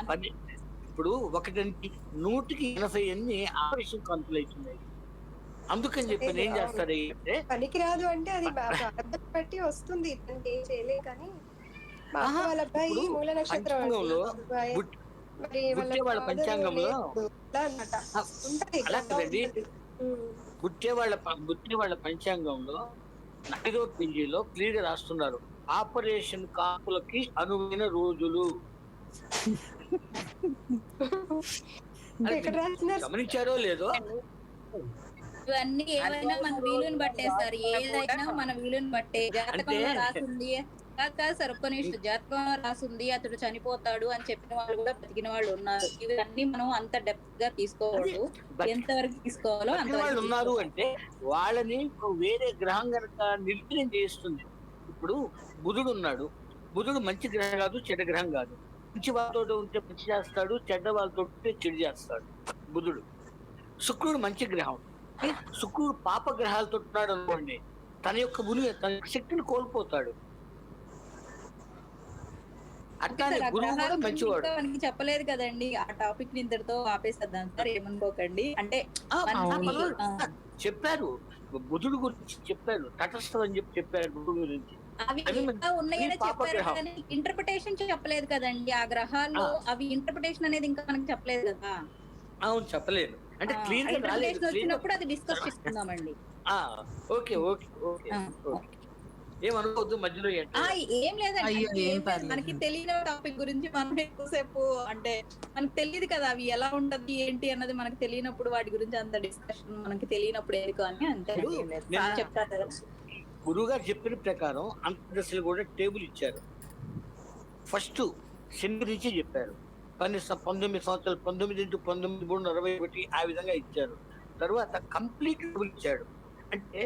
ఇప్పుడు 100కి 80 కాన్పులు అవుతున్నాయి. అందుకని చెప్పి ఏం చేస్తారు అంటే పనికిరాదు అంటే అది అర్థం బట్టి వస్తుంది, ఏం చేయలే. కానీ వాళ్ళ అబ్బాయి మూల నక్షత్రం వాళ్ళ పంచాంగంలో అలా కదండి, పుట్టే వాళ్ళ పంచాంగంలో 5వ పేజీలో క్లియర్ గా రాస్తున్నారు, ఆపరేషన్ కాపులకి అనువైన రోజులు. గమనించారో లేదో, ఇవన్నీ ఏవైనా మన వీలుని బట్టే సార్, ఏదైనా మన వీలుని బట్టే. జాతకంలో రాసింది కాదు సార్, ఒక్క నిమిషం, జాతకంలో రాసింది అతడు చనిపోతాడు అని చెప్పిన వాళ్ళు కూడా బతికిన వాళ్ళు ఉన్నారు. ఇవన్నీ మనం అంత డెప్త్ గా తీసుకోకూడదు, ఎంతవరకు తీసుకోవాలో అంతవరకు ఉన్నారు. అంటే వాళ్ళని వేరే గ్రహం కనుక నిర్ణయం చేస్తుంది. ఇప్పుడు బుధుడు ఉన్నాడు, బుధుడు మంచి గ్రహం కాదు, చెడ్డ గ్రహం కాదు. మంచి వాళ్ళతో ఉంటే మంచి చేస్తాడు, చెడ్డ వాళ్ళతో ఉంటే చెడు చేస్తాడు బుధుడు. శుక్రుడు మంచి గ్రహం, శుక్రుడు పాప గ్రహాలతో ఉన్నాడు అనుకోండి, తన యొక్క తన శక్తిని కోల్పోతాడు. అట్లానే గురువు కూడా మంచివాడు. మనకి చెప్పలేదు కదండి, ఆ టాపిక్ ని ఇంతటితో ఆపేసేద్దాం సార్, ఏమనుకోకండి. అంటే చెప్పారు బుధుడు గురించి, చెప్పారు తటస్థం అని చెప్పారు బుధుడు గురించి. అవి ఉన్నాయని చెప్పారు కానీ ఇంటర్ప్రిటేషన్ చెప్పలేదు కదండి. ఆ గ్రహాలు అవి ఇంటర్ప్రిటేషన్ అనేది ఇంకా మనకి చెప్పలేదు కదా. అవును, చెప్పలేదు. అంటే క్లియర్ గా రాలేదు. వచ్చినప్పుడు అది డిస్కస్ చేసుకుందామండి. ఓకే ఓకే ఓకే, ఏమనుకోవద్దు మధ్యలో. ఏం లేదండి, మనకి తెలియని టాపిక్ గురించి మనం ఎక్కువసేపు అంటే మనకి తెలియదు కదా అవి ఎలా ఉంటది ఏంటి అన్నది. మనకి తెలియనప్పుడు వాటి గురించి అంత డిస్కషన్ మనకి తెలియనప్పుడు ఎందుకు అని అంతే చెప్తారు. గురువు గారు చెప్పిన ప్రకారం అంతర్దశలు కూడా టేబుల్ ఇచ్చారు. ఫస్ట్ శని గురించి చెప్పారు, 19 సంవత్సరాలు, 19 into 19 3 61 ఆ విధంగా ఇచ్చారు. తర్వాత కంప్లీట్ టేబుల్ ఇచ్చాడు. అంటే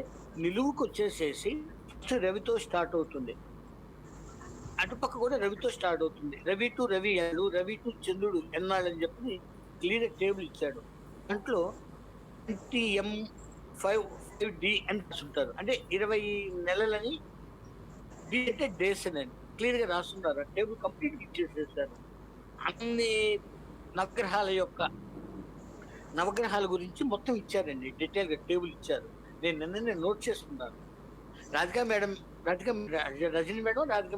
నిలువుకు వచ్చేసేసి రవితో స్టార్ట్ అవుతుంది, అటుపక్క కూడా రవితో స్టార్ట్ అవుతుంది. రవి టు రవి ఏళ్ళు, రవి టు చంద్రుడు ఎన్నాళ్ళు అని చెప్పి క్లియర్ టేబుల్ ఇచ్చాడు. దాంట్లో 20M5D అని రాసుంటారు, అంటే 20 నెలలని. డి అంటే డేస్ అని క్లియర్ గా రాస్తున్నారు. టేబుల్ కంప్లీట్ ఇచ్చేసేసారు. అన్ని నవగ్రహాల యొక్క నవగ్రహాల గురించి మొత్తం ఇచ్చారండి, డీటెయిల్ గా టేబుల్ ఇచ్చారు. నేను నిన్ననే నోట్ చేసుకున్నాను. రజనీ మేడం రాధిక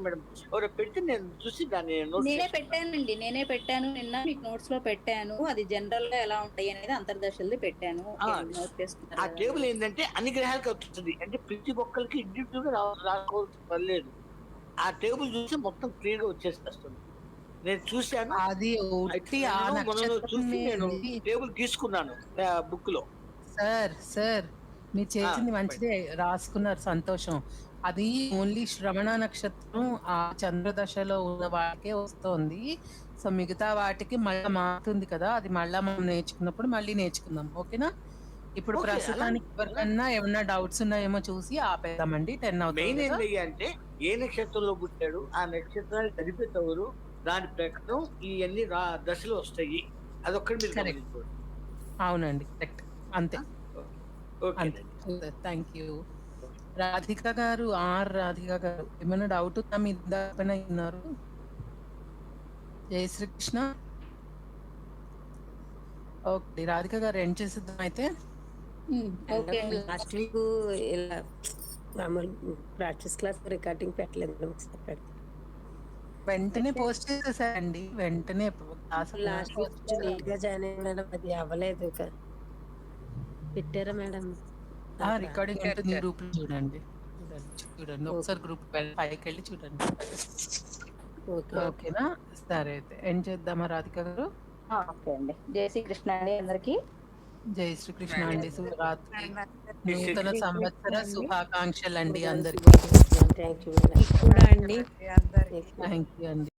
మేడం ఎవరో పెడితే నేను చూసి దాన్ని నోట్ నేనే పెట్టానండి, నేనే పెట్టాను నిన్న మీకు నోట్స్ లో పెట్టాను. అది జనరల్ గా ఎలా ఉంటాయి అనేది అంతర్దశలది పెట్టాను. నోట్ చేసుకున్నారు ఆ కదా. టేబుల్ ఏంటంటే అన్ని గ్రహాలకి వస్తుంది, అంటే ప్రతి ఒక్కరికి ఇండివిజువల్ గా రాసుకోవాల్సిన పని లేదు. ఆ టేబుల్ చూసి మొత్తం క్లియర్ గా వచ్చేసేస్తుంది. నేను చూశాను, అది ఒట్టి ఆ మొన్న చూసి నేను నక్షత్రం టేబుల్ తీసుకున్నాను బుక్ లో. సార్ మీరు చేసింది మంచిదే, రాసుకున్నారు, సంతోషం. అది ఓన్లీ శ్రవణ నక్షత్రం ఆ చంద్రదశలో ఉన్న వాటికే వస్తుంది. సో మిగతా వాటికి మళ్ళీ మారుతుంది కదా, అది మళ్ళా మనం నేర్చుకున్నప్పుడు మళ్ళీ నేర్చుకుందాం. ఓకేనా? ఇప్పుడు ఓకే, ప్రస్తుతానికి ఎవరికన్నా ఏమన్నా డౌట్స్ ఉన్నాయేమో చూసి ఆపేద్దామండి. 10 మెయిన్ అవుతుంది కదా. ఏంటి అంటే ఏ నక్షత్రంలో పుట్టాడు, ఆ నక్షత్రాన్ని కలిపేది ఎవరు, దాని ప్రకారం ఇవన్నీ దశలు వస్తాయి. అదొక్కటి మీరు Correct. గమనించుకోండి. అవునండి, కరెక్ట్, అంతే. ఓకే. Thank you. రాధిక గారు, రాధిక గారు, ఏమైనా డౌట్ ఉందా? మీరు ఇందాకనే ఉన్నారు. జై శ్రీకృష్ణ. ఓకే రాధిక గారు, ఎండ్ చేసేద్దాం అయితే. ఓకే అండి. లాస్ట్ వీక్ ఇలా మామూలు ప్రాక్టీస్ క్లాస్ రికార్డింగ్ పెట్టలేదు మేడం, ఒకసారి పెడతాను. వెంటనే పోస్ట్ చేసేసారండి, వెంటనే క్లాస్ లాస్ట్ వీక్ కొంచెం లేట్ గా జాయిన్ అయ్యాను మేడం, అది అవ్వలేదు. పెట్టారా మేడం? రికార్డింగ్ ఉంటుంది, గ్రూప్ లో చూడండి. ఒకసారి గ్రూప్ పైకి వెళ్ళి చూడండి. ఓకేనా? సరే అయితే ఎండ్ చేద్దామా రాధిక గారు? ఓకే అండి. జై శ్రీకృష్ణ అండి అందరికి. జై శ్రీకృష్ణ అండి. శుభరాత్రి, నూతన సంవత్సర శుభాకాంక్షలు అండి అందరికి. Thank you madam. కూడా అండి. అందరికి థ్యాంక్ యూ అండి.